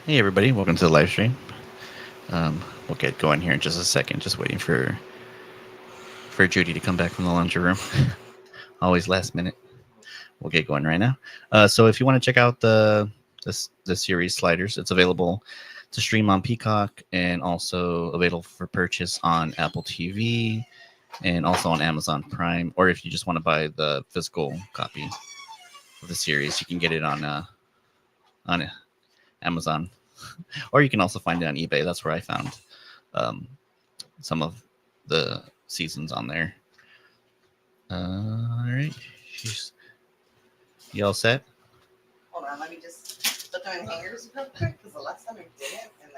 Hey everybody, welcome to the live stream. We'll get going here in just a second. Just waiting for Judy to come back from the laundry room. Always last minute. We'll get going right now. So if you want to check out the series Sliders, it's available to stream on Peacock and also available for purchase on Apple TV and also on Amazon Prime. Or if you just want to buy the physical copy of the series, you can get it on Amazon. Or you can also find it on eBay. That's where I found some of the seasons on there. All right. You all set? Hold on, let me just put them in hangers real quick because the last time I did it and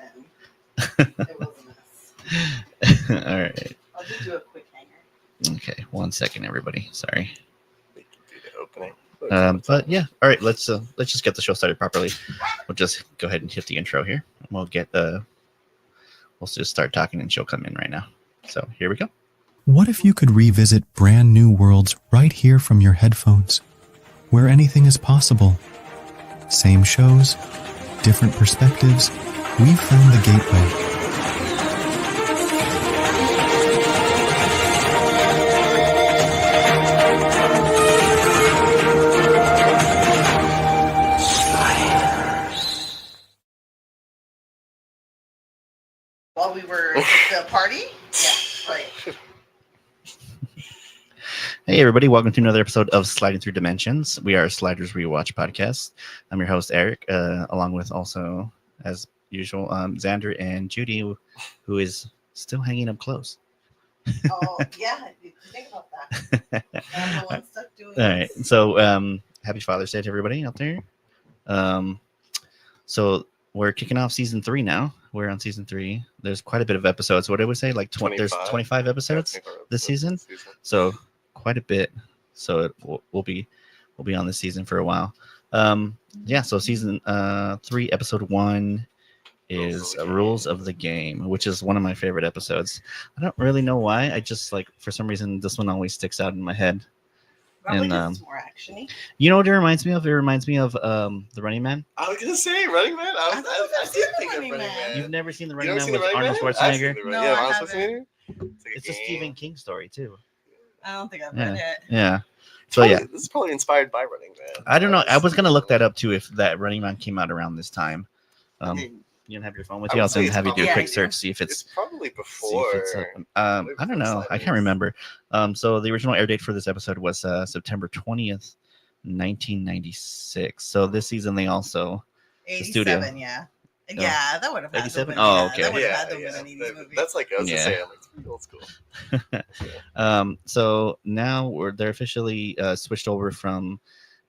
then it was a mess. All right. I'll just do a quick hanger. Okay. 1 second, everybody. Sorry. We can do the opening. But yeah. All right. Let's just get the show started properly. We'll just go ahead and hit the intro here. We'll just start talking and she'll come in right now. So here we go. What if you could revisit brand new worlds right here from your headphones, where anything is possible? Same shows, different perspectives. We've found the gateway. While we were at the party? Yeah, right. Hey everybody, welcome to another episode of Sliding Through Dimensions. We are a Sliders Rewatch podcast. I'm your host Eric, along with also, as usual, Xander and Judy, who is still hanging up close. Oh, yeah, think about that. I'm the one stuck doing All right, so happy Father's Day to everybody out there. So we're kicking off season 3 now. We're on season 3. There's quite a bit of episodes. What did we say? Like 25. There's 25 episodes this season. So quite a bit. So we'll be on this season for a while. Yeah. So season 3, episode 1 is Rules of the Game, which is one of my favorite episodes. I don't really know why. I just for some reason this one always sticks out in my head. Probably because it's more action-y. You know what it reminds me of? It reminds me of The Running Man. I was gonna say Running Man. I did think of Running Man. You've never seen The You Running ever Man seen with The Running Arnold Man? I've Schwarzenegger? seen No, yeah, I Arnold haven't. Schwarzenegger. It's a Stephen King story too. I don't think I've Yeah. read it. Yeah. So yeah, This is probably inspired by Running Man. I don't know. I was gonna look that up too if that Running Man came out around this time. I mean, You don't have your phone with I you. would I'll say it's have you do a probably- quick Yeah, search, see if it's probably see before. if it's I don't know. I can't remember. So the original air date for this episode was September 20th, 1996. So this season they also 87, studio. yeah. Yeah, that would have had 87? to have been, Oh, yeah, okay. That would have Yeah, had to have yeah. been an 80s movie. That's like I was Yeah. gonna say. I'm like, it's pretty old school. So now they're officially switched over from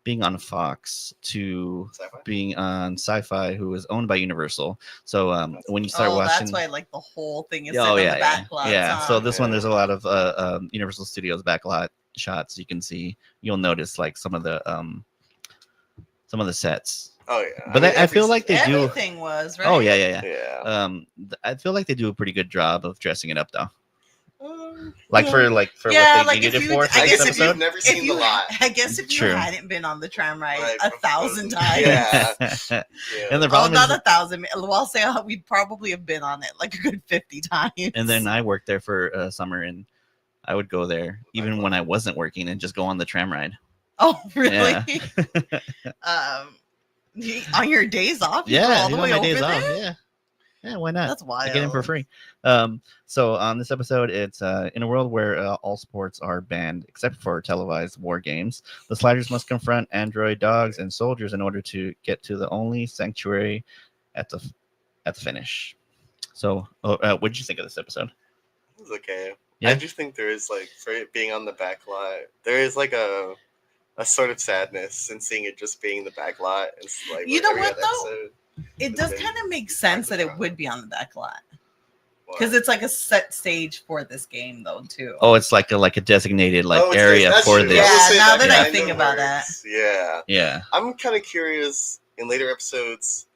being on Fox to Sci-fi? being on Sci-Fi, who is owned by Universal. So when you start oh, watching, that's why like the whole thing is oh set on yeah, the back yeah, lots, yeah. huh? So this one, Yeah. there's a lot of Universal Studios backlot shots. You can see, you'll notice like some of the sets. Oh yeah. But I feel like they do. Everything was, right? Oh yeah, yeah, yeah. Yeah. I feel like they do a pretty good job of dressing it up though. Yeah. For Yeah, what they like, needed if it you- for I I guess guess this if you've episode. never If seen you, the lot. I guess if True. you hadn't been on the tram ride Right, 1,000 times. Yeah. And Yeah. the Oh, problem not is, 1,000. Well, I'll say we'd probably have been on it like a good 50 times. and then I worked there for summer, and I would go there even when I wasn't working and just go on the tram ride. Oh, really? Yeah. On your days off? You go Yeah, all the even way on my over days there? off. Yeah, yeah. Why not? That's wild. I get in for free. So on this episode, it's in a world where all sports are banned except for televised war games. The Sliders must confront android dogs and soldiers in order to get to the only sanctuary at the finish. So, what did you think of this episode? It's okay. Yeah? I just think there is like for it being on the back lot, there is like a sort of sadness in seeing it just being the back lot. It's like You know every what, other though? episode. It does kind of make sense that it would be on the back lot. What? Because it's like a set stage for this game, though, too. Oh, it's like a designated Oh, it's area that's for true. this. Yeah, I will say now that I kind think of about works. Yeah. Yeah. I'm kind of curious in later episodes,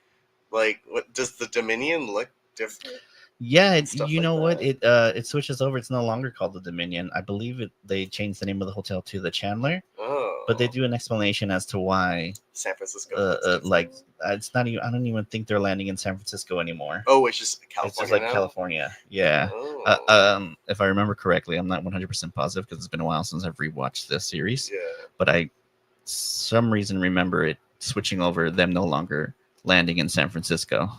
like, what does the Dominion look different? Yeah, Stuff you like know what? that. It switches over. It's no longer called the Dominion. I believe they changed the name of the hotel to the Chandler. Oh. but they do an explanation as to why. San Francisco. Like it's not even. I don't even think they're landing in San Francisco anymore. Oh, it's just California. It's just like now? California. Yeah. Oh. If I remember correctly, I'm not 100% positive because it's been a while since I've rewatched this series. Yeah. But I, some reason, remember it switching over, them no longer landing in San Francisco,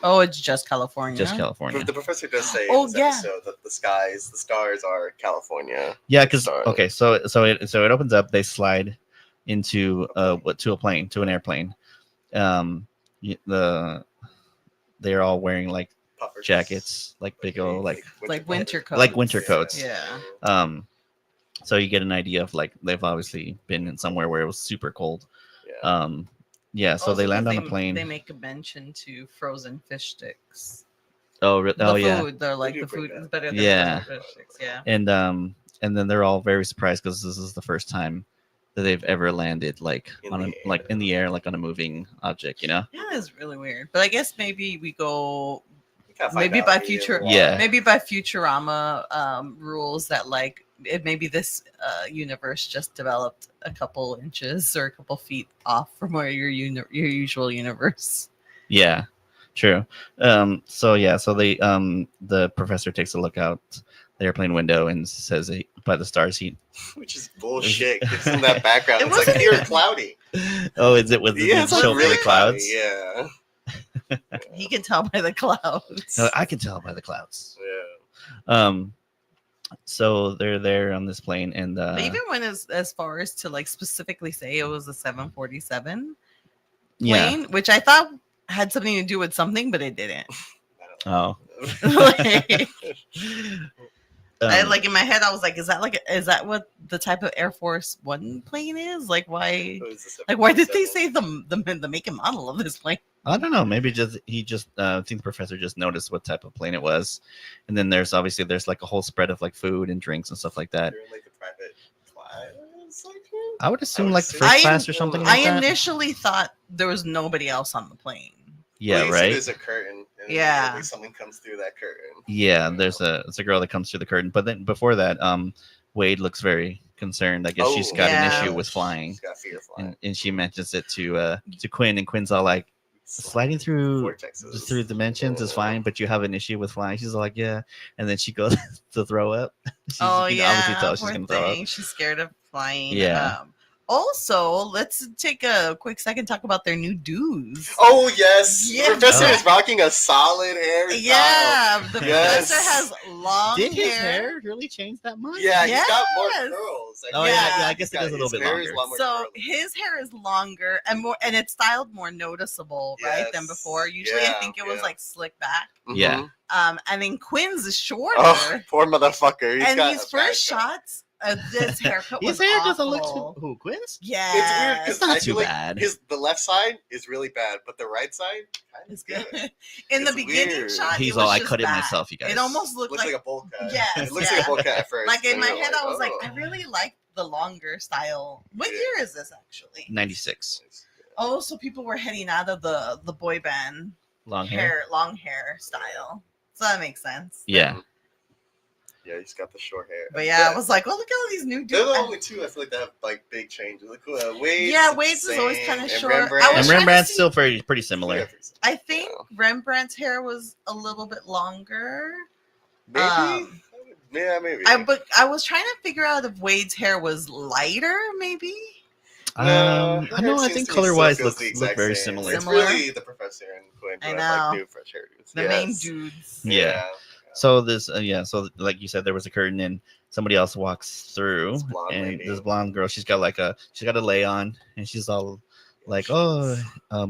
Oh, it's just California. just California. The professor does say Oh, in this yeah. episode that the stars are California. Yeah, because Stars. okay, so it opens up. They slide into to an airplane. They're all wearing like Puffers. jackets, like big old like winter coats. like winter coats. Yeah. So you get an idea of like they've obviously been in somewhere where it was super cold. Yeah. Yeah, so Also, they land on a 'cause plane. They make a mention to frozen fish sticks. Oh, The yeah. food, they're like They do the food bring is that. better than Yeah. frozen fish sticks. Yeah. And then they're all very surprised because this is the first time that they've ever landed like in the air, like on a moving object, you know? Yeah, it's really weird. But I guess maybe we go You gotta find maybe out by the future why. Yeah. maybe by Futurama rules that like maybe this universe just developed a couple inches or a couple feet off from where your usual universe. Yeah, true. So the professor takes a look out the airplane window and says by the stars he Which is bullshit. Gives them that background. It It's like wasn't here even- cloudy. Oh, is it with the Yeah, it's like show really the clouds? cloudy. Yeah. He can tell by the clouds. No, I can tell by the clouds. Yeah. So they're there on this plane and They even went as far as to like specifically say it was a 747 yeah. plane, which I thought had something to do with something, but it didn't. Oh. Like, I, Um, like in my head, I was like, "Is that what the type of Air Force One plane is? Like, why? Why did they say the make and model of this plane? I don't know. Maybe I think the professor just noticed what type of plane it was, and then there's like a whole spread of like food and drinks and stuff like that. You're in, like, the private class, like, I would assume would like assume- first class or something like I that. initially thought there was nobody else on the plane. Yeah, well, you see right. There's a curtain. And Yeah. immediately someone comes through that curtain. Yeah, it's a girl that comes through the curtain, but then before that, Wade looks very concerned. I guess she's got an Yeah. issue with flying, She's got fear of flying. and she mentions it to Quinn, and Quinn's all like, sliding through Vortexes. dimensions is fine, but you have an issue with flying. She's all like, yeah, and then she goes to throw up. She's, Oh you can yeah, obviously tell she's poor gonna throw up. thing. She's scared of flying. Yeah. Also, let's take a quick second to talk about their new dues. Oh yes, Yeah. the professor Oh. is rocking a solid hairstyle. Yeah, the Yes. professor has long Did his hair. hair really change that much? Yeah, he's got more Yes. curls. Oh yeah, I guess it is a little bit longer. So his hair is longer and it's styled more noticeable, right, than Yes. before. Usually, I Yeah, think it was yeah. like slick back. Yeah. And then Quinn's is shorter. Oh, poor motherfucker. He's and got these a first bad shots, this haircut was His hair doesn't awful. look too. Quinn's? Yeah, It's weird because It's not I too feel like bad. the left side is really bad, but the right side kind It's of good. good. In the It's beginning weird. shot, He's it all, was I just cut it bad. myself, you guys. It almost looked Looks like like a bowl cut. Yes, it looks yeah. like a bowl cut at first. like in and my you're head, I was like, oh. I really like the longer style. What Yeah. year is this actually? 96. Oh, so people were heading out of the boy band Long hair. long hair style. So that makes sense. Yeah. Yeah, he's got the short hair. But yeah, I was like, well, look at all these new They're dudes. the only two I feel like that have like big changes. Like Wade's Yeah, Wade's is always same, kinda and short. I And was trying to Rembrandt's see- still pretty similar. I think Rembrandt's hair was a little bit longer. Maybe. Yeah, maybe. But I was trying to figure out if Wade's hair was lighter, maybe. her I hair know. I seems think to me color wise feels look the exact very same. similar. It's Similar? really the professor and Quinn I who have like know. new fresh hairdos. The main dudes. Yeah. So this, so like you said, there was a curtain and somebody else walks through, This blonde and lady. this blonde girl, she's got a lay on, and she's all like, oh,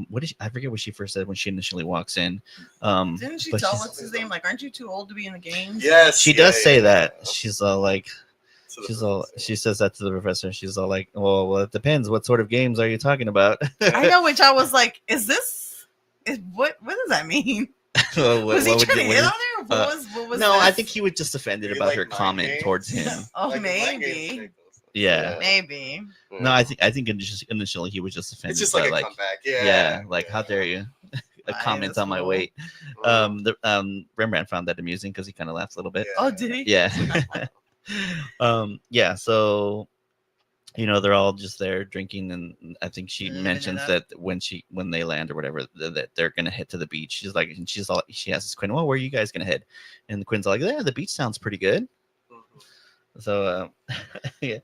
what did I forget what she first said when she initially walks in. Didn't she but tell she's- what's his name? Like, aren't you too old to be in the games? Yes, She yeah, does say yeah. that. She's all like, To the professor. she says that to the professor. She's all like, well, it depends. What sort of games are you talking about? I know, which I was like, what does that mean? Was he trying to hit on her? What was no, this? I think he was just offended You about like her mind comment games? towards him. Oh, Like, in mind games, maybe. take those. Yeah. Maybe. No, I think initially he was just offended. It's just like by, a comeback. Yeah. yeah, like how dare you comment that's on my cool. weight. Rembrandt found that amusing because he kind of laughed a little bit. Oh, did he? Yeah. Yeah. So they're all just there drinking, and I think she Living it mentions up. that when they land or whatever, that they're gonna head to the beach. She asks Quinn, "Well, where are you guys gonna head?" And Quinn's like, "Yeah, the beach sounds pretty good." Mhm. So yeah,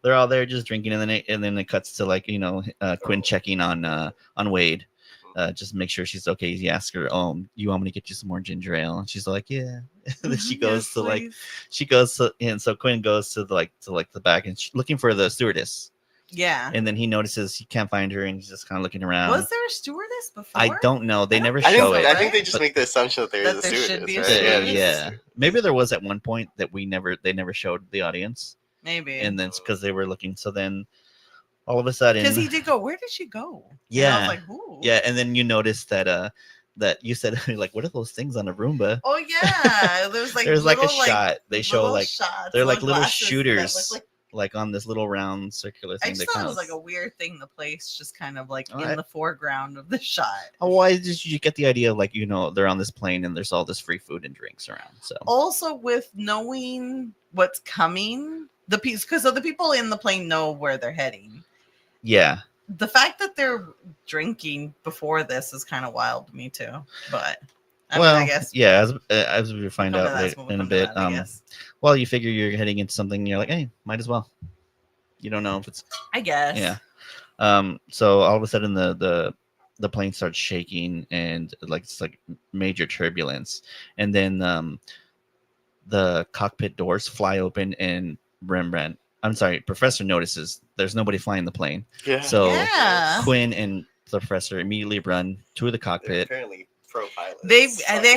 they're all there just drinking, and then it cuts to Quinn checking on Wade. Just make sure she's okay. He asks her, you want me to get you some more ginger ale?" And she's like, "Yeah." And then she goes Yes, to please. and so Quinn goes to the back and looking for the stewardess. Yeah. And then he notices he can't find her, and he's just kind of looking around. Was there a stewardess before? I don't know. They I don't never think show so, it. I think they right? just But- make the assumption that there That is a there should stewardess, be a right? stewardess. Yeah, maybe there was at one point that they never showed the audience, Maybe. and then because they were looking. So then all of a sudden, Because he did go, where did she go? And I Yeah. was like, ooh. yeah, and then you notice that you said like, what are those things on a Roomba? Oh yeah. There's like There's like a little, shot. They show little like shots, they're like little glasses that shooters, look like on this little round circular I thing. just thought it was like a weird thing to place just kind of like Oh, in the foreground of the shot. Why did you get the idea of like they're on this plane and there's all this free food and drinks around? So Also with knowing what's coming, the people in the plane know where they're heading. yeah, The fact that they're drinking before this is kind of wild to me too. But I mean, I guess yeah, as we find we'll out come to that when we in a come to bit. that, I guess. Well, you figure you're heading into something, and you're like, hey, might as well. You don't know if it's I guess. yeah. So all of a sudden the plane starts shaking and it's like major turbulence, and then the cockpit doors fly open and Professor notices there's nobody flying the plane. Yeah. So Yeah. Quinn and the professor immediately run to the They're cockpit. apparently pro pilots. They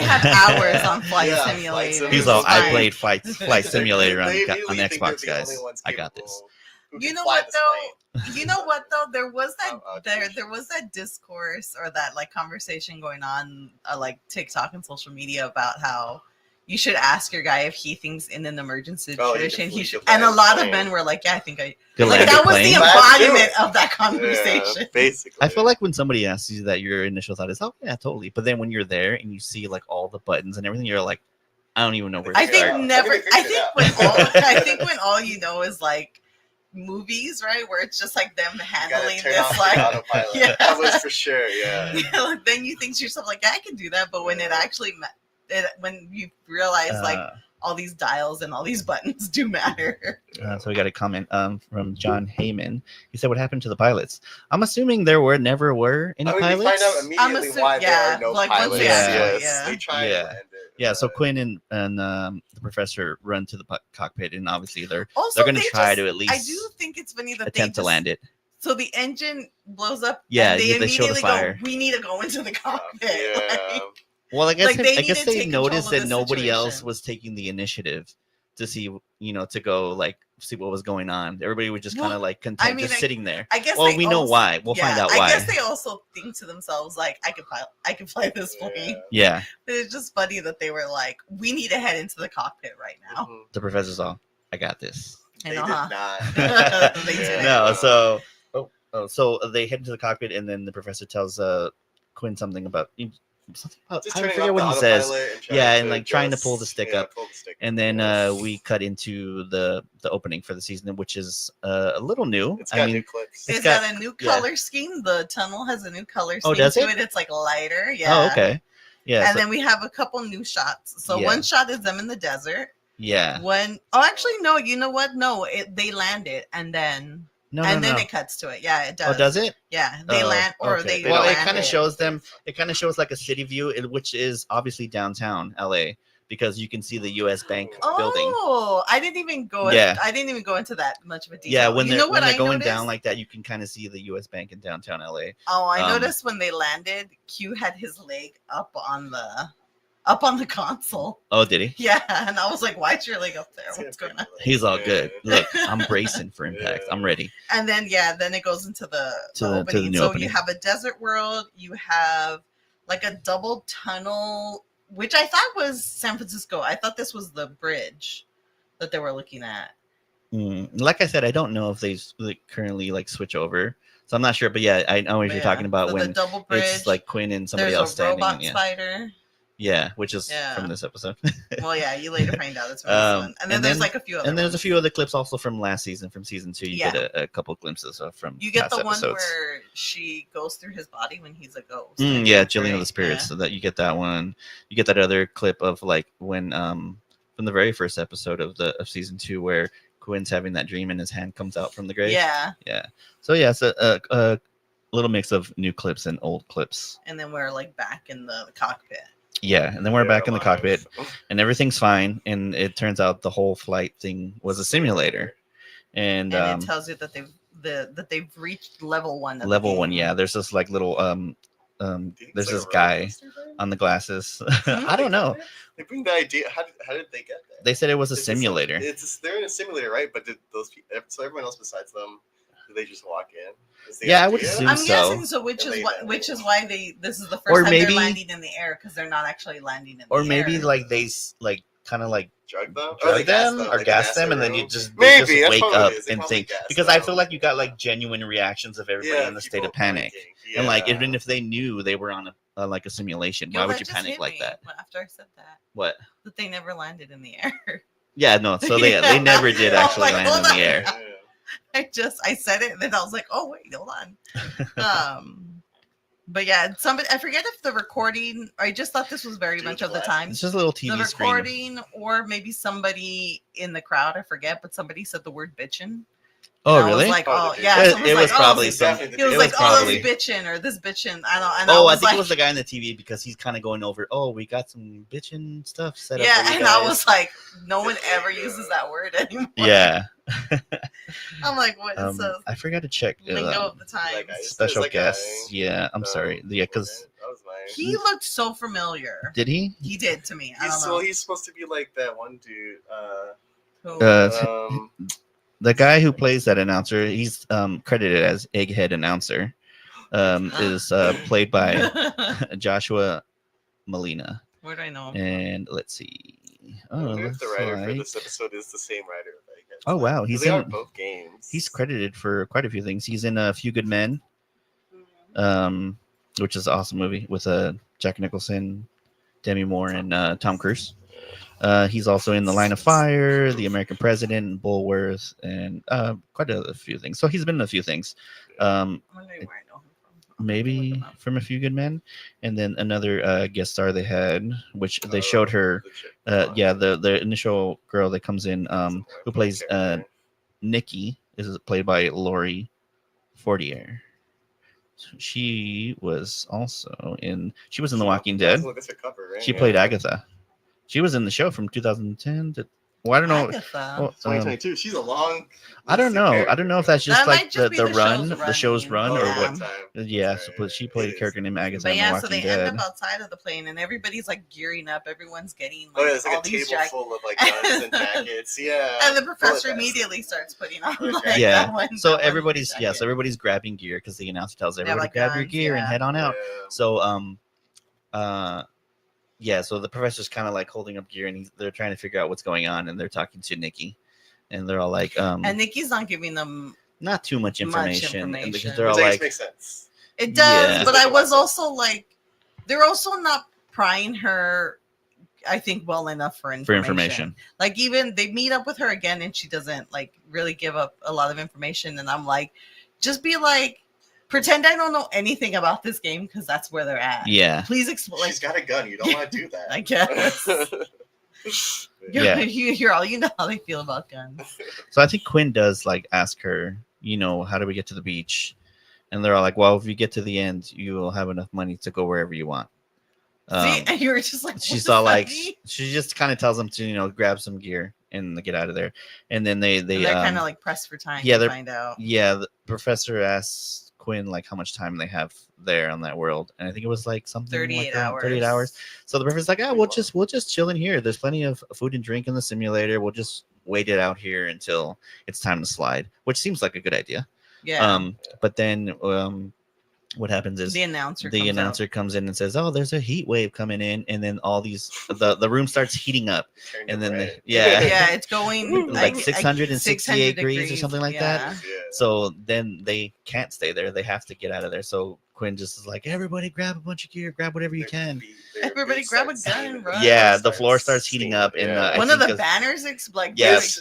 have hours on Flight Yeah, Simulator. Flight Simulator. He's all, It's I fine. played Flight Simulator on They immediately think Xbox, they're the guys. only ones I got this. capable who You can know fly what this though? plane. You know what though? There was that Oh, there was that discourse or that like conversation going on like TikTok and social media about how you should ask your guy if he thinks in an emergency Oh, he situation could- he he should. could And a land lot the of men plane. were like, "Yeah, I think I." Could Like land that the was plane. the Let's do embodiment it. of that Yeah, conversation. basically. I feel like when somebody asks you that, your initial thought is, "Oh yeah, totally." But then when you're there and you see like all the buttons and everything, you're like, "I don't even know where to I think start." never. I I think think they when figured all it out. I think when all you know is like movies, right, where it's just like them You gotta handling turn this off like. the autopilot. Yeah. That was for sure. Yeah. Yeah, then you think to yourself like, yeah, I can do that, but when it actually when you realize like all these dials and all these buttons do matter. So we got a comment from John Heyman. He said, "What happened to the pilots?" I'm assuming there never were any I mean, pilots. we find out I'm immediately assuming- why yeah, there are no like, once pilots. they ask Yes, yeah. they try Yeah. to land it. Yeah, so Quinn and the professor run to the cockpit, and obviously they're Also, going to they try just- to at least I do think it's funny that attempt they to land it. So the engine blows up. Yeah, and they yeah, they show the immediately fire. go, "We need to go into the cockpit." Yeah. Like, Well, I guess Like, they I guess needed to they take control noticed of that the nobody else situation. was taking the initiative to see, to go like see what was going on. Everybody was just kind Well, of like content, I mean, just sitting there. I guess. Well, they we know also- why. We'll find out why. I guess they also think to themselves like, "I can fly this plane." Yeah, But it's just funny that they were like, "We need to head into the cockpit right now." Mhm. the professor's all, "I got this." I They know, did huh? not. They didn't. No, so so they head into the cockpit, and then the professor tells Quinn something about Just I turning forget off what the he says. autopilot and trying Yeah, and like trying to just- pull the stick yeah, up. pull the stick And up, then yeah. we cut into the opening for the season, which is a little new. It's got I new mean, clips. it's It's got- got a new yeah. color scheme. The tunnel has a new color scheme Oh, does to it? it. It's like lighter. Yeah. oh, okay, yeah, And so- then we have a couple new shots. So Yeah. one shot is them in the desert. yeah. Actually, no. You know what? No, they land it, and then No, and no, then no. it cuts to it. Yeah, it does. Oh, does it? Yeah, they Oh, land or okay. they. Well, it land kind of it. shows them. It kind of shows like a city view, which is obviously downtown LA, because you can see the U.S. Bank building. Oh, I didn't even go. Yeah. I didn't even go into that much of a detail. Yeah, when you they're know what when they're I going noticed? down like that, you can kind of see the U.S. Bank in downtown LA. Oh, I um, noticed when they landed, Q had his leg up on the console. Oh, did he? Yeah, and I was like, "Why's your leg up there? It's What's gonna going on?" be He's all yeah. good. Look, I'm bracing for impact. Yeah. I'm ready. And then then it goes into the To the opening. new So opening. you have a desert world. You have like a double tunnel, which I thought was San Francisco. I thought this was the bridge that they were looking at. Like I said, I don't know if they currently like switch over, so I'm not sure. But yeah, I know what you're talking about so the when double bridge. it's like Quinn and somebody there's else a standing. robot Yeah. spider. Yeah, which is Yeah. from this episode. Well, yeah, you later find out it's from this one. And then there's like a few other and there's a ones. few other clips also from last season, from season 2. You Yeah. get a couple glimpses of from You get past the one episodes. where she goes through his body when he's a ghost. Yeah, Jillian of the right? Spirits. Yeah. So that you get that one. You get that other clip of like when from the very first episode of season 2 where Quinn's having that dream and his hand comes out from the grave. Yeah. Yeah. So yeah, it's a little mix of new clips and old clips. And then we're like back in the cockpit. Yeah, and then we're back in the live. cockpit and everything's fine. And it turns out the whole flight thing was a simulator. And it tells you that they've reached level 1. Of level the 1, game. yeah. There's this like little Do you think there's it's like this a guy roller coaster then? on the glasses. I don't know. They bring the idea. How did they get there? They said it was a It's just like- simulator. they're in a simulator, right? But did those people? So everyone else besides them, did they just walk in? Is the Yeah, I would idea- assume I'm so. guessing so, which And is they what, landed. which is why this is the first Or time maybe- they're landing in the air because they're not actually landing in Or the maybe air. like they like kind of like drug them, drug them or like gas in them, and then room? you just Maybe, they just that's wake probably up what it is. They and probably think, gas because I them. feel like you got like genuine reactions of everybody in the state people of panic. panicking. And like Yeah. even if they knew they were on a like a simulation, Yo, why would that you just panic hit like me that? after I said that What? they never landed in the air. Yeah, no. So they never did I'm actually like, land in hold the on. air. I said it and then I was like, oh wait, hold on. But yeah, somebody, I forget if the recording, I just thought this was very Dude, much of the what? time. It's just a little The TV screen. recording, or maybe somebody in the crowd, I forget, but somebody said the word bitchin'. Oh, And I was really? like, Oh, oh the yeah. It- someone's it was like, probably oh, some- Definitely he was it like, was oh, probably- this bitchin' or this bitchin'. Oh, I was think like, it was the guy on the TV because he's kind of going over. Oh, we got some bitchin' stuff set up. yeah, for you and I guys." was like, no one ever uses that word anymore. Yeah. I'm like, what is the I forgot to check. lingo of the time? Like, I- Special There's like guests. Yeah, I'm sorry. Yeah, because that was my. He looked so familiar. did he? He did to me. I don't know. Well, he's supposed to be like that one dude. Who? The guy who plays that announcer, he's credited as Egghead Announcer, is played by Joshua Molina. Where do I know him? And let's see. I Oh, wonder if the looks writer for like- this episode is the same writer. Like, Oh, wow, 'cause he's they are in- both games. he's credited for quite a few things. He's in A Few Good Men, which is an awesome movie with Jack Nicholson, Demi Moore, and Tom Cruise. He's also in The Line of Fire, The American President, Bulworth, and quite a few things. So he's been in a few things. I'm wondering where I know him from. Maybe from A Few Good Men. And then another guest star they had, which they showed her. The initial girl that comes in, who plays Nicky, is played by Laurie Fortier. So she was also in. She was in The Walking Dead. Look at the cover, right? She Yeah. played Agatha. She was in the show from 2010 to. Well, I don't know. Agatha. Well, 2022. She's a long. I don't know. I don't know if that's just That like might just be the the run, show's the show's run, running. or Yeah. what. Time. Yeah, so she played a character named Agatha But in The yeah, Walking so they Dead. end up outside of the plane, and everybody's like gearing up. Everyone's getting like, Oh, yeah, it's all like a these table jackets. full of like guns and jackets. Yeah. And the professor Bullet immediately starts putting on Okay. like Yeah. that one. So that one everybody's jacket. so everybody's grabbing gear because the announcer tells everybody like grab your guns, gear and yeah. head on out. Yeah. So yeah, so the professor's kind of like holding up gear and they're trying to figure out what's going on, and they're talking to Nikki, and they're all like And Nikki's not giving them. not too much information, and information. because they're all Which like makes sense. It does, Yeah. but I was also like, they're also not prying her. I think well enough for information. Like even they meet up with her again, and she doesn't like really give up a lot of information. And I'm like, just be like, pretend I don't know anything about this game because that's where they're at. Yeah. Please explain. Like, She's got a gun. You don't want to do that. I guess. Yeah. you're all you know how they feel about guns. So I think Quinn does like ask her, how do we get to the beach? And they're all like, well, if you get to the end, you will have enough money to go wherever you want. See, and you were just like, She's what all does that like, mean? she just kind of tells them to, grab some gear and get out of there. And then they're And they're kind of like pressed for time yeah, to they're- find out. yeah, the professor asks Quinn like how much time they have there on that world, and I think it was like something 38 like that, hours. 38 hours. So the professor's like, we'll just chill in here. There's plenty of food and drink in the simulator. We'll just wait it out here until it's time to slide, which seems like a good idea. Yeah. But then what happens is the announcer. the comes announcer out. comes in and says, "Oh, there's a heat wave coming in," and then all these the room starts heating up, Turn and to then red. Yeah, it's going like 668 degrees or something like that. Yeah. So then they can't stay there. They have to get out of there. So Quinn just is like, everybody grab a bunch of gear, grab whatever you can. Everybody grab a gun and run. Yeah, the floor starts heating up, and I one of think the banners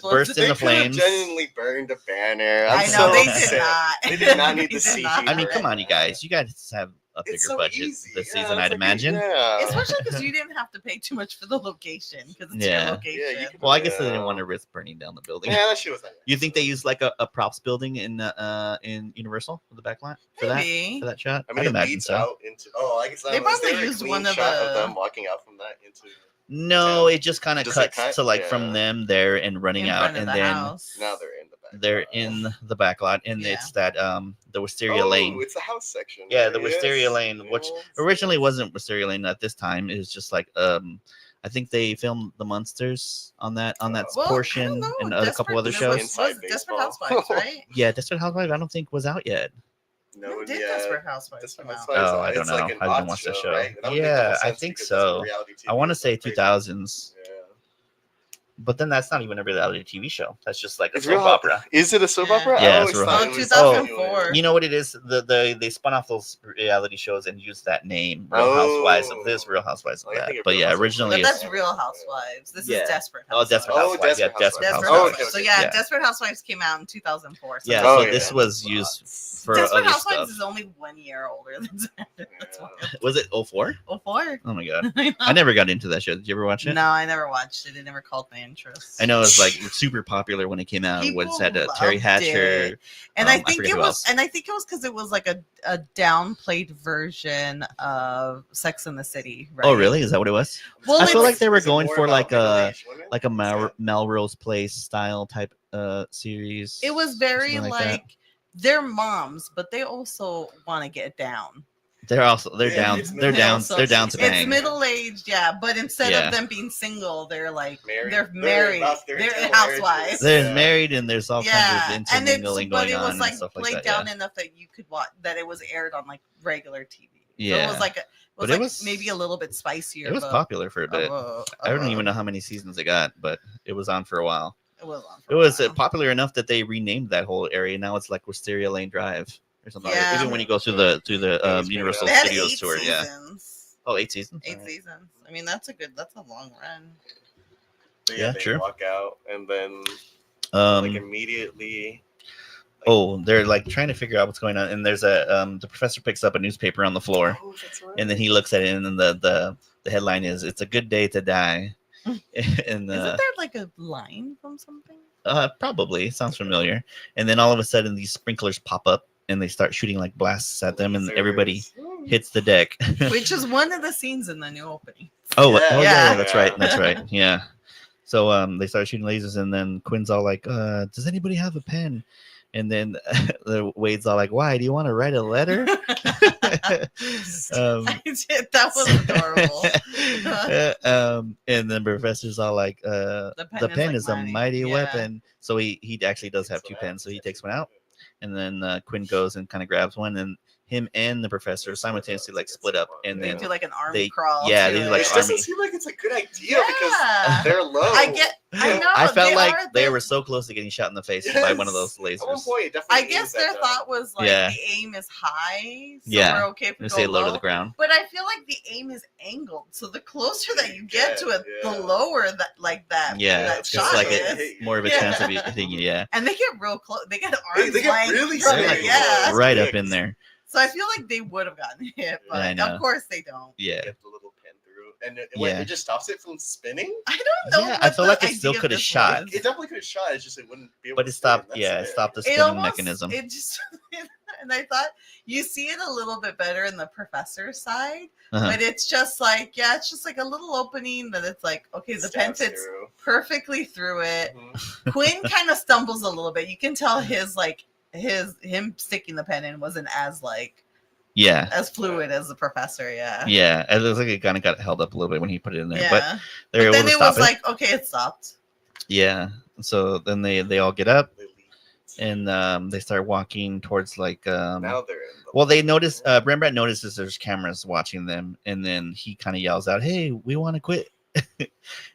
burst into flames. They genuinely burned a banner. I know they did not. They did not need They the did CG. not. I mean, come on, you guys have a bigger It's so budget easy. this Yeah, season, it's I'd like, imagine. Yeah. Especially because you didn't have to pay too much for the location because it's Yeah. your location. Yeah, you can- Well, I guess they didn't want to risk burning down the building. Yeah, that shit was nice. You think they used like a props building in Universal for the backline for Maybe. that shot? I mean, I'd it imagine leads so. out into. Oh, I guess They probably used one of shot the- them walking out from that into. No, it just kind of Does it cuts cut? to like Yeah. from them there and running in out, front of and the then house. Now they're in the back. they're in the back lot, and Yeah. it's that the Wisteria Lane. It's the house section. Yeah, right? the Wisteria Lane, which Yes. originally wasn't Wisteria Lane at this time. It was just like I think they filmed the monsters on that Well, I portion don't know. and a couple other Desperate- shows. Was Desperate Housewives, right? Yeah, Desperate Housewives I don't think was out yet. No, When did yeah. Desperate Housewives Desperate come out? Housewives, Oh, I don't it's like know. an I odd didn't watch the show. right? That would make Yeah, the most I sense think because so. that's reality TV I want to was say like crazy. 2000s, Yeah. but then that's not even a reality TV show. That's just like a It's soap real- opera. Is it a soap Yeah. opera? Yeah, I it's always real- thought Oh, it was 2004. You know what it is? They spun off those reality shows and used that name, Real Oh. Housewives of this, Real Housewives of I that. think of But Real yeah, Housewives. originally But it's that's Real Housewives. This Yeah. is Desperate oh Housewives. Desperate Oh, Housewives. Yeah, Desperate Desperate Desperate Housewives. Housewives. So okay. yeah, Yeah. Desperate Housewives came out in 2004. So Yeah, that's- so yeah. this was used for Desperate other Housewives stuff. is only 1 year older than Desperate. That's why. Was it 04? 04. Oh my god, I know. I never got into that show. Did you ever watch it? No, I never watched it. It never called my interest. I know it was like super popular when it came out. It was had People Terry loved Hatcher. it. And I I think forget it who was, else. and I think it was because it was like a downplayed version of Sex and the City. Right? Oh really? Is that what it was? Well, I feel it's- like they were Is it going more for about like middle-aged women? a Is it- Melrose Place style type series. It was very Something like that. like they're moms, but they also want to get down. They're Yeah, down. it's They're middle- down. so They're down to It's bang. middle aged, yeah. But instead Yeah. of them being single, they're like Married. they're They're married. about their They're intermarriages. housewives. They're Yeah. married and there's all Yeah, kinds and of it's intermingling but going it on was and like stuff like played that. down Yeah. enough that you could watch that it was aired on like regular TV. So Yeah. it was like But it like was- maybe a little bit spicier. It was of a- popular for a bit. I don't even know how many seasons it got, but it was on for a while. It was on. For It a was while. popular enough that they renamed that whole area. Now it's like Wisteria Lane Drive or something. Yeah. Even when you go through the it's Universal They had Studios 8 tour, yeah. seasons. Oh, 8 seasons. 8 Alright. seasons. I mean, that's a long run. But Yeah, they true. walk out and then Um, like immediately. oh, they're like trying to figure out what's going on, and there's a the professor picks up a newspaper on the floor, Oh, that's right. and then he looks at it, and then the headline is "It's a good day to die," and Isn't there like a line from something? probably sounds familiar. And then all of a sudden, these sprinklers pop up, and they start shooting like blasts at them, and everybody Lasers. hits the deck. Which is one of the scenes in the new opening. Oh, Yeah. yeah, Yeah. that's right. That's right. Yeah. So they start shooting lasers, and then Quinn's all like, does anybody have a pen? And then the Wade's all like, why? Do you want to write a letter? That was adorable. And then Professor's all like, the pen is a mighty yeah. weapon. So he actually does have That's 2 what pens. So he happens. takes one out, and then Quinn goes and kind of grabs one, and him and the Professor simultaneously like split up, and They then do like an army they- crawl. yeah, to they do, it. like, It army- doesn't seem like it's a good idea Yeah. because they're low. I know. I felt they like are- they were so close to getting shot in the face by one of those At one lasers. point, it I definitely guess is that their dumb. thought was like Yeah. the aim is high, so Yeah. we're okay if we They go say low low. to the ground. But I feel like the aim is angled, so the closer that you get to it, Yeah. the lower that Yeah, that it's shot just like is. it's more of a Yeah. chance of you hitting you. Yeah, And they get real close. They get They arms get length really from They're it, like yeah. right up in there. So I feel like they would have gotten hit, but I know. of course they don't. Yeah, Get the little pen through, and Yeah. it just stops it from spinning. I don't know. Yeah, what I feel the like it still idea of could have this shot. was. It definitely could have shot. It's just it wouldn't be able. but to it stopped. spin. Yeah, That's it stopped the It spinning almost, mechanism. it just, and I thought you see it a little bit better in the professor side, Uh-huh. but it's just like, yeah, it's just like a little opening that it's like, okay, the pen Stabs fits through. perfectly through it. Mhm. Quinn kind of stumbles a little bit. You can tell him sticking the pen in wasn't as Yeah, as fluid as the professor. Yeah. yeah. It looks like it kind of got held up a little bit when he put it in there, but Yeah. they're But able then to it stop was like, okay, it stopped. Yeah. So then they all get up, They leave. and they start walking towards like Now they're in. The well, they notice Rembrandt notices there's cameras watching them, and then he kind of yells out, "Hey, we want to quit!"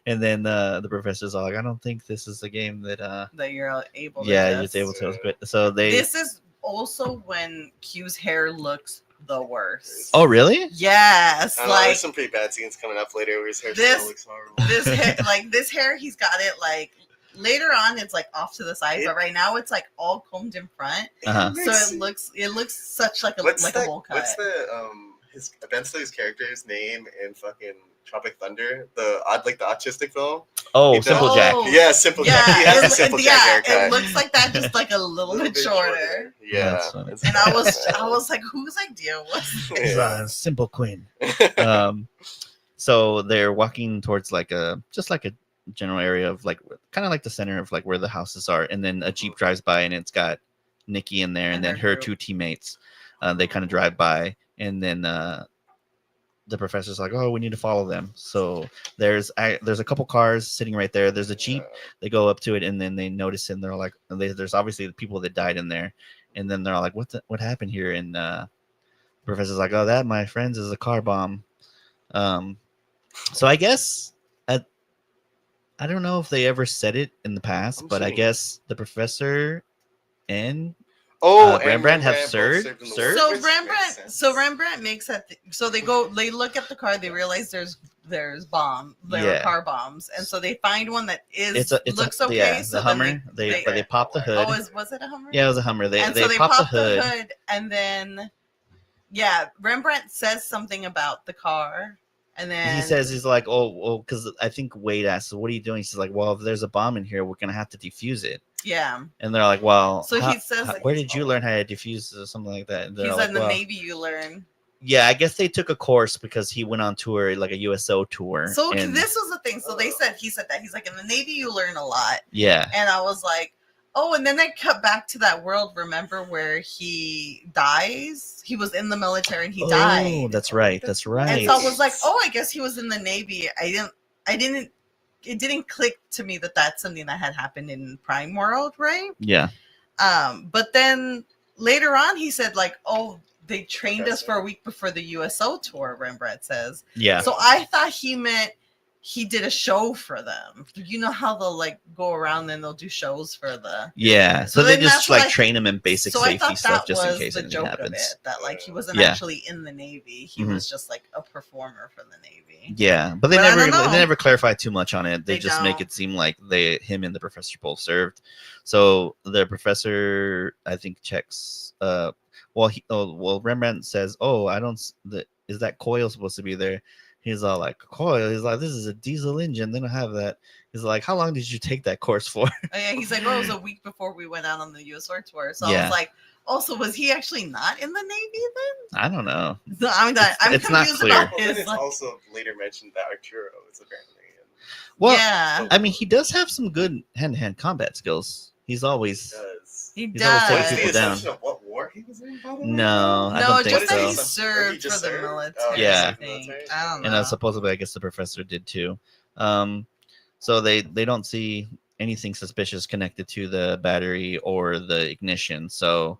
And then the professor's all like, "I don't think this is a game that That you're able to yeah, just- you're able to quit." So they This is also when Q's hair looks the worst. Oh, really? Yes, I don't know, like there's some pretty bad scenes coming up later where his hair this- still looks horrible. this hair, like this hair, he's got it like later on. It's like off to the side, but right now it's like all combed in front. Uh-huh. So it looks such like a a bowl cut. What's the his Ben Stiller's character's name in fucking Tropic Thunder? The autistic film? Oh, He does- Simple Jack. Yeah, Simple Jack. He has a Simple Jack haircut. It looks like that, just like a little bit shorter. Yeah. That's funny. And I was like, whose idea was this? Yeah. Simple Quinn. So they're walking towards like a general area of like kind of like the center of like where the houses are, and then a Jeep drives by and it's got Nicky in there, and then her two teammates. They kind of drive by, and then the professor's like, "Oh, we need to follow them." So there's a couple cars sitting right there. There's a Jeep. They go up to it, and then they notice, and they're like, "There's obviously the people that died in there." And then they're all like, "What happened here?" And the professor's like, "Oh, that, my friends, is a car bomb." So I guess I don't know if they ever said it in the past, but I guess the professor and Rembrandt have served. So Rembrandt makes that. So they look at the car. They realize there's car bombs, and so they find one that looks okay. Yeah, so the Hummer. They pop the hood. Oh, was it a Hummer? Yeah, it was a Hummer. They pop the hood, and then Rembrandt says something about the car. And then he says, he's like, oh, because I think Wade asks, "What are you doing?" He's like, "Well, if there's a bomb in here, we're gonna have to defuse it." Yeah. And they're like, "Well, so he says, where did you learn how to defuse or something like that?" He's like, in the Navy, you learn. Yeah, I guess they took a course because he went on tour, like a USO tour. So this was the thing. So he said that he's like, in the Navy, you learn a lot. Yeah. And I was like, oh, and then they cut back to that world. Remember where he dies? He was in the military and he died. Oh, that's right. That's right. And so I was like, oh, I guess he was in the Navy. It didn't click to me that that's something that had happened in Prime World, right? Yeah. But then later on, he said like, oh, they trained us for a week before the USO tour. Rembrandt says. Yeah. So I thought he meant he did a show for them. You know how they'll like go around and they'll do shows for the So they just like like train him in basic safety stuff just in case anything happens. Of it, that like he wasn't actually in the Navy. He was just like a performer for the Navy. Yeah, but they never clarify too much on it. They just make it seem like him and the professor both served. So the professor, I think, checks. Rembrandt says, "Oh, is that coil supposed to be there?" He's all like, coil. He's like, this is a diesel engine. They don't have that. He's like, how long did you take that course for? Oh, yeah, he's like, it was a week before we went out on the USO tour. So I was like, also, was he actually not in the Navy then? I don't know. So I'm it's not clear. It's also later mentioned that Arturo is apparently. Well, yeah. I mean, he does have some good hand-to-hand combat skills. He's always. He does. Taking people down. What war he was in? No, I don't think so. That he served for the military. Yeah, I don't know. And supposedly, I guess the professor did too. So they don't see anything suspicious connected to the battery or the ignition. So,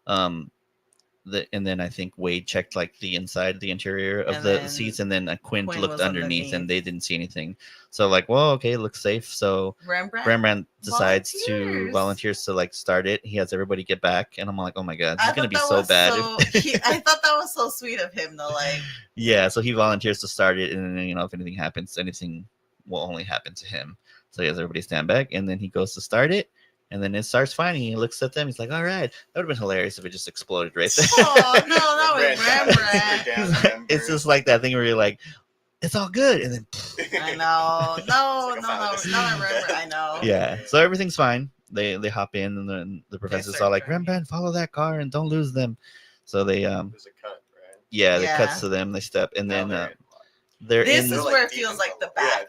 and then I think Wade checked like the interior of the seats, and then Quinn looked underneath, and they didn't see anything. So like, well, okay, it looks safe. So Rembrandt decides to volunteer to like start it. He has everybody get back, and I'm like, oh my god, this is gonna be so bad. I thought that was so sweet of him though. Like, yeah, so he volunteers to start it, and then if anything happens, anything will only happen to him. So he has everybody stand back, and then he goes to start it. And then it starts fighting. He looks at them. He's like, all right. That would have been hilarious if it just exploded right there. Oh, no, that was Rembrandt. It's just like that thing where you're like, it's all good. And then. I know. No, not Rembrandt. I know. Yeah. So everything's fine. They hop in, and then the professor's all like, Rembrandt, follow that car and don't lose them. So they. There's a cut, right? Yeah, it cuts to them. They step. And then. This is where it feels like the back.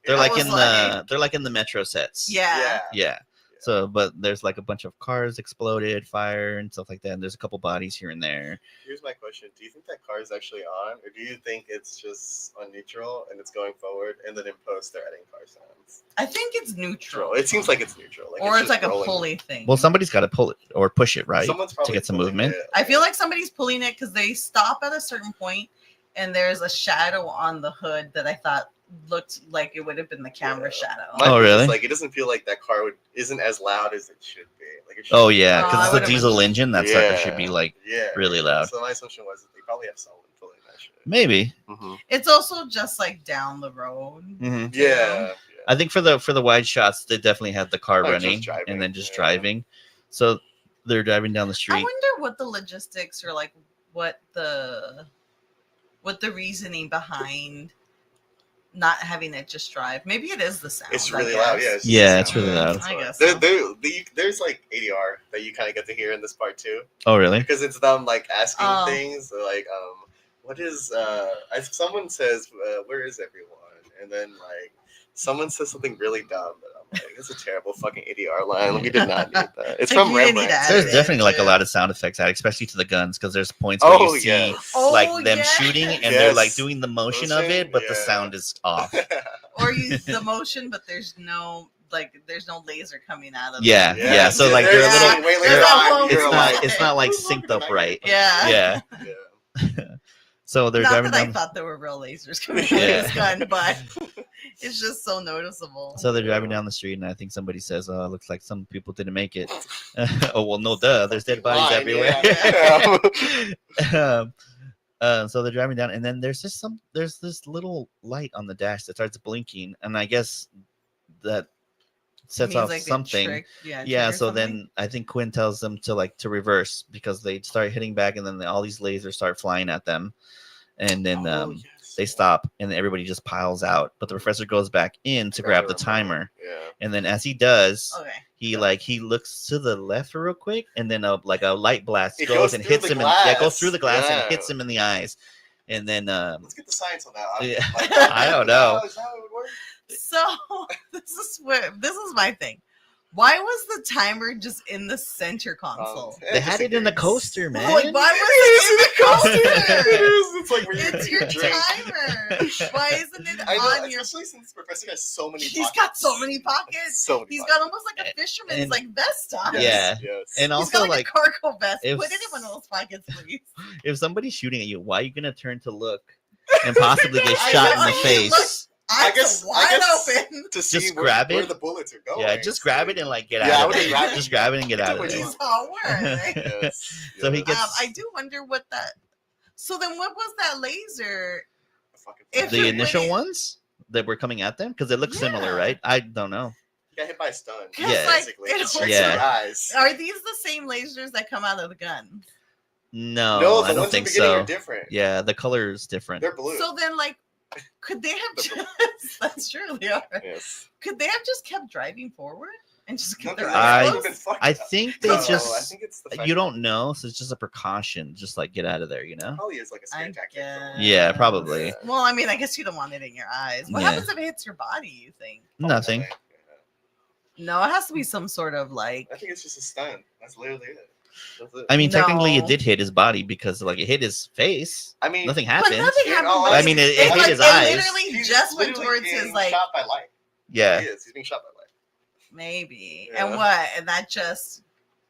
They're like in the metro sets. Yeah. So, but there's like a bunch of cars exploded, fire, and stuff like that. And there's a couple bodies here and there. Here's my question: do you think that car is actually on, or do you think it's just on neutral and it's going forward, and then in post they're adding car sounds? I think it's neutral. It seems like it's neutral, or it's like a pulley thing. Well, somebody's got to pull it or push it, right? Someone's probably to get some movement. I feel like somebody's pulling it because they stop at a certain point. And there's a shadow on the hood that I thought looked like it would have been the camera shadow. Oh, really? Like, it doesn't feel like that car isn't as loud as it should be. Like, it should Oh be. yeah, Oh, because I it's a would've diesel been- engine. That sucker should be like really loud. So my assumption was that they probably have someone filling that shit. maybe. It's also just like down the road. Mm-hmm. Yeah. I think for the wide shots, they definitely had the car Oh, just running driving, and then just yeah. driving. So they're driving down the I street. wonder what the logistics or like what the reasoning behind not having it just drive. Maybe it is the sound. It's I really guess. loud. Yeah. It's just Yeah, the it's sound. really loud. I guess so. There's like ADR that you kind of get to hear in this part too, Oh really? because it's them like asking Oh. things like what is someone says where is everyone, and then like someone says something really dumb, but I'm like, it's a terrible fucking ADR line. We did not need that. It's Like, from you didn't need Rembrandt. to add There's it. definitely like a Yeah. lot of sound effects added, especially to the guns, because there's points where Oh you see yes. Oh, like them yes. shooting and they're like Yes. doing the motion of Motion, it, but the yeah. sound is off. Or use the motion, but there's no laser coming out of Yeah, it. yeah. So like There's they're a little. like, way There's later that on, whole- you're It's like, not. It's not like who's synced looking up at right. Yeah. Yeah. Yeah. So they're Not driving that I down. thought there were real lasers coming out Yeah. of this gun, but it's just so noticeable. So they're driving down the street, and I think somebody says, "Oh, it looks like some people didn't make it." Oh well, no, duh. There's dead bodies Line, everywhere. yeah. So they're driving down, and then there's this little light on the dash that starts blinking, and I guess that sets Means off like they something. trick- Yeah. trigger So something. then I think Quinn tells them to reverse because they start hitting back, and then all these lasers start flying at them, and then Oh, yes. they stop, and everybody just piles out. But the professor goes back in to grab the timer, Yeah. and then as he does, Okay. he looks to the left real quick, and then a light blast It goes goes and through hits the him. glass. Goes through the glass Yeah. and hits him in the eyes, and then Let's get the science on that. Yeah. Like, I don't know. Is that how it would work? So this is my thing. Why was the timer just in the center console? they had it in the coaster, man. Like, why was it in the coaster? It is. It's like where It's you your drink. timer. Why isn't it I know, on your? especially since Professor has so many. He's pockets. got so many pockets. So many He's pockets. got almost like a fisherman's And- like vest on. Yes, Yeah. Yes. And He's also got like a cargo vest. if- Put it in one of those pockets, please. if somebody's shooting at you, why are you gonna turn to look and possibly get I shot in know, the he face? I Eyes guess- are wide I guess- open. to see Just where, grab where it. the bullets are going. Yeah, just grab it and like get Yeah, I out of would've there. grabbed it. Just grab it and get You out did of what there. you He's all right. Yes. So he yes. gets- I do wonder what that. So then, what was that laser? Fucking if The it initial went- ones that were coming at them because they look similar, Yeah. right? I don't know. He got hit by a stun. 'Cause, Yeah. like, Basically, it just was- straight Yeah. to the eyes. Are these the same lasers that come out of the gun? No, No, the I don't ones in think the beginning so. are different. Yeah, the color is different. They're blue. So then, like, could they have The just? That's true. They are. yes. Could they have just kept driving forward and just kept their Nothing eyes I- would've been closed? fucked I up. think they No, I just think it's the fact you that don't know, so it's just a precaution. Just like get out of there, you know? Probably is like a scare I tactic. guess. Yeah, probably. Yeah. Well, I mean, I guess you don't want it in your eyes. What Yeah. happens if it hits your body? You think? Nothing. Yeah. No, it has to be some sort of like. I think it's just a stun. That's literally it. That's it. I mean, technically, it No. did hit his body because like it hit his face. I mean, Nothing But happened. nothing Yeah, happened. no, but I mean, it hit like, his eyes. literally he's just went literally towards his being like shot by light. Yeah. He is. He's being shot by light. maybe, Yeah. and what? And that just.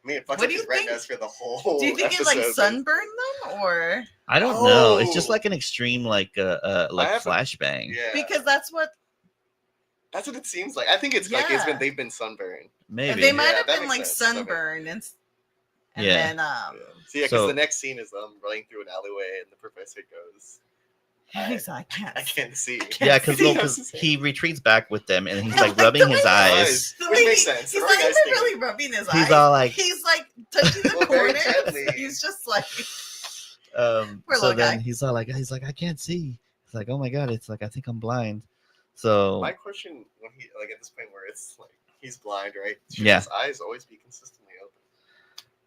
I mean, it fucks What up do you his think? retinas for the whole. Do you think it like episode, but- sunburned them or? I don't know. It's Oh. just like an extreme like I have a- flashbang. Yeah, Because that's what that's what it seems like. I think it's like Yeah. they've been sunburned. Maybe. they might Yeah, have that been makes like sense. Sunburn. sunburned and Yeah. then Yeah. So yeah, because So- the next scene is running through an alleyway, and the professor goes, he's like, "I can't see." Yeah, because see. he retreats back with them and he's And, like like, the rubbing way his he- eyes. The Which way makes he- sense. He's The not way even guys really think- rubbing his He's eyes. all like, He's like touching the Well, very corners. gently. He's just like, Poor so little then guy. he's like, I can't see. He's like, oh my god, it's like I think I'm blind. So My question, when he like at this point where it's like he's blind, right? Should Yeah. his eyes always be consistently open?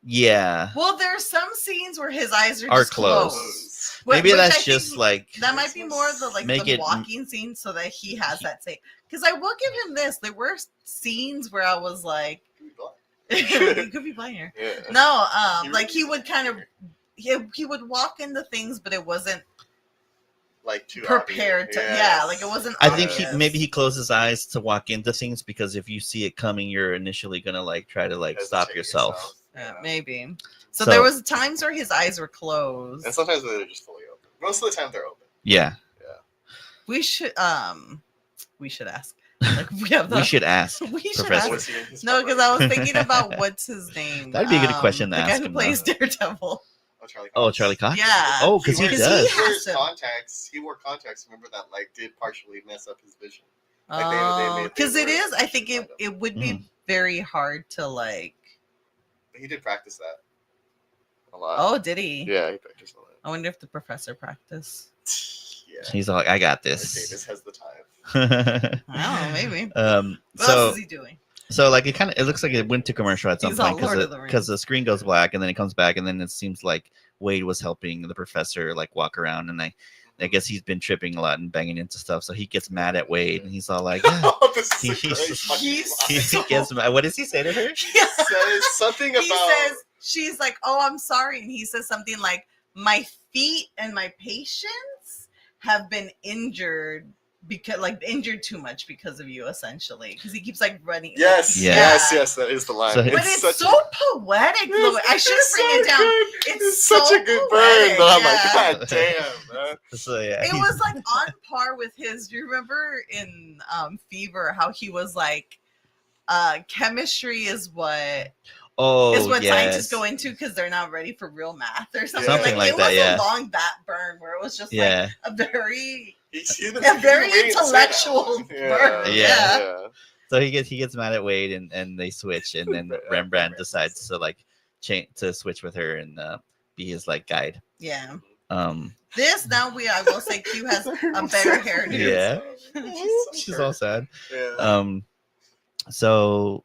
yeah, well, there's some scenes where his eyes are Are just closed. closed. maybe Which I that's think just like that might be more of the like Make the it- walking scene, so that he has that same. Because I will give him this. There were scenes where I was like, He's blind. he could be blind here. Yeah. No, He like really he is would kind of blind. he would walk into things, but it wasn't Like too prepared to. obvious. Yeah, like it wasn't. I think obvious. maybe he closed his eyes to walk into things because if you see it coming, you're initially gonna like try to like stop Hesitate yourself. Yeah, maybe. So, So- there was times where his eyes were closed. And sometimes they're just fully open. Most of the time they're open. Yeah. We should ask. Like we have We should ask. We should Professor. ask. No, because I was thinking about what's his name. That'd be a good question to the ask guy who him, plays though. Daredevil. Oh, Charlie Cox. Oh, Charlie Cox? Yeah. Oh, because he wears- does. He He has wears to. contacts. He wore contacts. Remember that did partially mess up his vision. Because they it were- is. I think it would be very hard to like. He did practice that a lot. Oh, did he? Yeah, he practiced a lot. I wonder if the professor practiced. Yeah. He's all like, I got Davis this. has the time. I don't know. Maybe. What so else is he doing? So like it looks like it went to commercial at some He's all point Lord of the Rings. because the screen goes black and then it comes back and then it seems like Wade was helping the professor like walk around and I guess he's been tripping a lot and banging into stuff, so he gets mad at Wade and he's all like, yeah. Oh, this is a He's- great fucking he's- line. he gets mad. What does he say to her? Says something about. He says she's like, "Oh, I'm sorry," and he says something like, "My feet and my patience have been injured injured too much because of you, essentially." Because he keeps like running. Yes, Yeah. yes, that is the line. So- But it's such so poetic. Though. I should have written it down. Good. It's such so a good poetic, burn, but I'm yeah. like, God damn, man. So yeah, It was like on par with his. Do you remember in Fever how he was like, chemistry is what scientists go into because they're not ready for real math or something. Something like it that, was yeah. along that burn where it was just yeah. like a very He's very waiting to say that intellectual one. burn. Yeah. So he gets mad at Wade and they switch and then Rembrandt decides to like change to switch with her and be his like guide. Yeah. This now I will say Q has a better hairdo. Yeah. She's all sad. So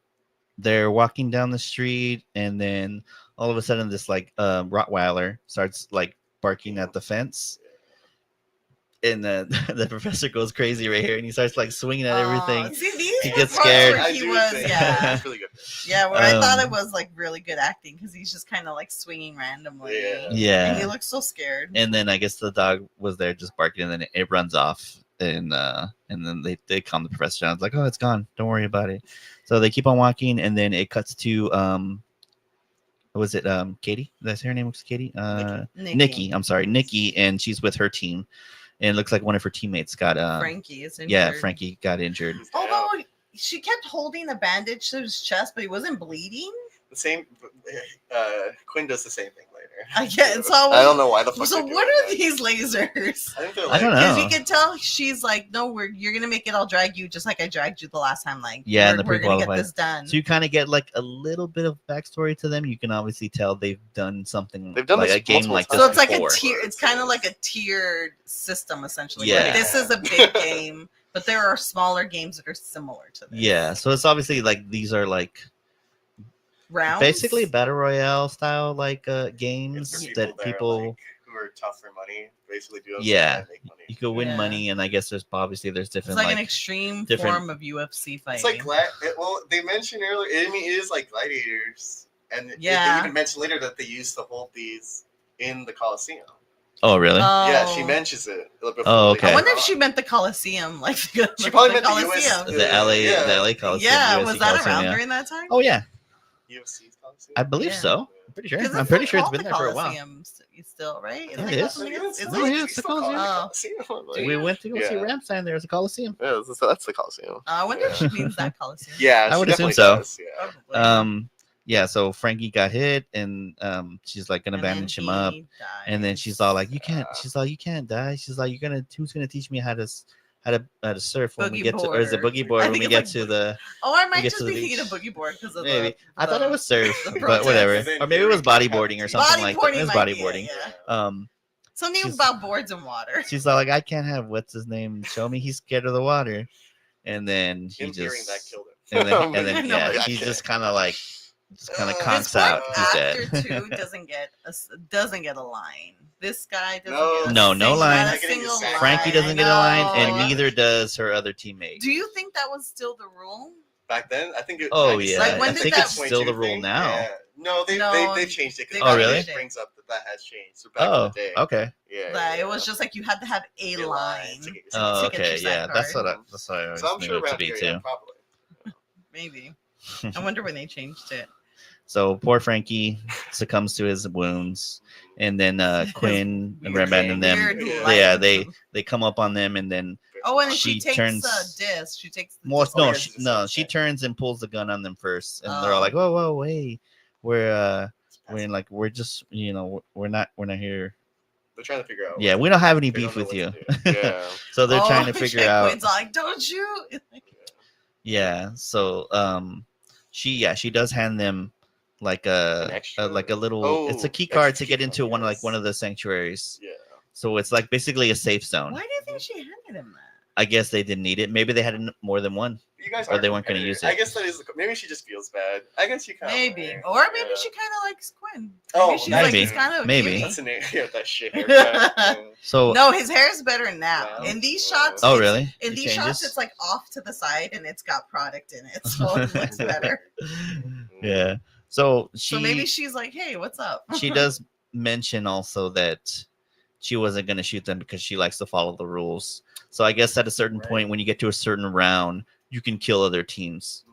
they're walking down the street and then all of a sudden this like Rottweiler starts like barking at the fence. And then the professor goes crazy right here and he starts like swinging at everything. See, these He were gets parts scared. where he was, yeah. That's really good. Yeah, where I thought it was like really good acting because he's just kind of like swinging randomly. Yeah. Yeah. And he looks so scared. And then I guess the dog was there just barking, and then it runs off, and then they calm the professor down. It's like, oh, it's gone. Don't worry about it. So they keep on walking, and then it cuts to was it Katie? Did I say her name was Katie? Nicky. I'm sorry, Nicky, and she's with her team, and it looks like one of her teammates got Frankie is injured. Yeah, Frankie got injured. Although she kept holding a bandage to his chest, but he wasn't bleeding. The same. Quinn does the same thing later. I get so. I don't know why the fuck. So they're what doing are that. these lasers? I think they're I don't know. Because you can tell she's like, no, you're gonna make it. I'll drag you just like I dragged you the last time. Like, Yeah, and we're the gonna get pre-qualified. this done. So you kind of get like a little bit of backstory to them. You can obviously tell they've done something. They've done like this a game multiple like times. this So it's like before. a tier. It's kind of like a tiered system essentially. Yeah. Like, this is a big game, but there are smaller games that are similar to this. Yeah, so it's obviously like these are like Rounds. basically battle royale style like It's games for that are, people like, who are tough for money basically do. Yeah. Make money. you could win Yeah. money, and I guess there's obviously there's It's different like, like an extreme different- form of UFC fighting. It's like well, they mentioned earlier. I mean, it is like gladiators, and they even mentioned later that they used to hold these in the Coliseum. oh really? Yeah, Oh. she mentions it. Before Oh, they okay. I got wonder if on. she meant the Coliseum, like She probably meant the US the LA yeah. the LA Coliseum. Yeah, USC was that Coliseum, around yeah. during that time? Oh yeah, UFC's Coliseum. I believe Yeah. so. I'm pretty sure. 'Cause I'm it's pretty not sure it's called been the there for a while. Coliseum still, right? Yeah, Isn't it it is. called something else? Is Oh, it? yeah, it's the Coliseum. We went to go see Yeah. Ramstein. There's a Coliseum. Yeah, that's the Coliseum. I wonder if she means that Coliseum. Yeah, I she would assume definitely so. does, yeah. Probably. Yeah, so Frankie got hit, and she's like gonna And then bandage him up, he and then dies. she's all like, "You can't." She's like, "You can't die." She's like, "Who's gonna teach me how to surf when we Boogie get to, or is it board. boogie board I when think we it's get like to the Oh, I we might get just to the be thinking of beach. boogie board because of maybe? the. I thought it was surf, the but protest. whatever. And then Or maybe it was Fury bodyboarding or got something like that. Bodyboarding It was might be it, bodyboarding. yeah. Um, Something she's- about boards and water. she's all like, "I can't have what's his name show me. He's scared of the water," and then he Him hearing just that killed him. and then No, yeah, but- he just kind of like This conks This out. one He's actor dead. too doesn't get a line. This guy doesn't No. get a No, no single- line. not a Not getting single a sack. Frankie doesn't get a line, and No. neither does her other teammate. Do you think that was still the rule? Back then, I think it. Oh, 97, yeah. Like, when I did think that- it's still the 22 rule thing. now. Yeah. No, No, they've changed it. 'cause they've Oh, really? It brings up that has changed. So back Oh, in the day. okay. Yeah. Like, yeah, it was just like you had to have a yeah. line. To get your Oh, to get your okay. Yeah, sack that's card. what I always So I'm knew sure it to around be here, too. yeah, probably. Maybe. I wonder when they changed it. So poor Frankie succumbs to his wounds, and then Quinn and Weird Rembrandt and them, weird yeah, light. they come up on them, and then Oh, and she she takes turns- a disc. She takes the Well, disc. Oh, no, yes, she okay. turns and pulls the gun on them first, and they're all Oh. like, "Whoa, wait, we're we're just we're not here. They're trying to figure out. Yeah, what we to don't do. have any They beef don't know with you." what to do. Yeah. So they're trying to figure out. Quinn's like, don't shoot. Yeah. So she does hand them like An a extra? like a little. It's a Oh, key extra card to key get card, into one yes. of the sanctuaries. Yeah. So it's like basically a safe zone. Why do you think she handed him that? I guess they didn't need it. Maybe they had more than one. You guys Or are they weren't gonna competitors. use it. I guess that is. Maybe she just feels bad. I guess you kind of. Maybe. Or maybe she kind of likes Quinn. Oh, Maybe she's like, maybe. he's kind of Maybe. That's an yeah, that shit haircut. Yeah. So No, his hair is better now. Now? In these shots, oh it's- really? In It these shots, changes? it's like off to the side and it's got product in it, so it looks better. Yeah. So So maybe she's like, "Hey, what's up?" she does mention also that she wasn't going to shoot them because she likes to follow the rules. So I guess at a certain Right. point, when you get to a certain round, you can kill other teams.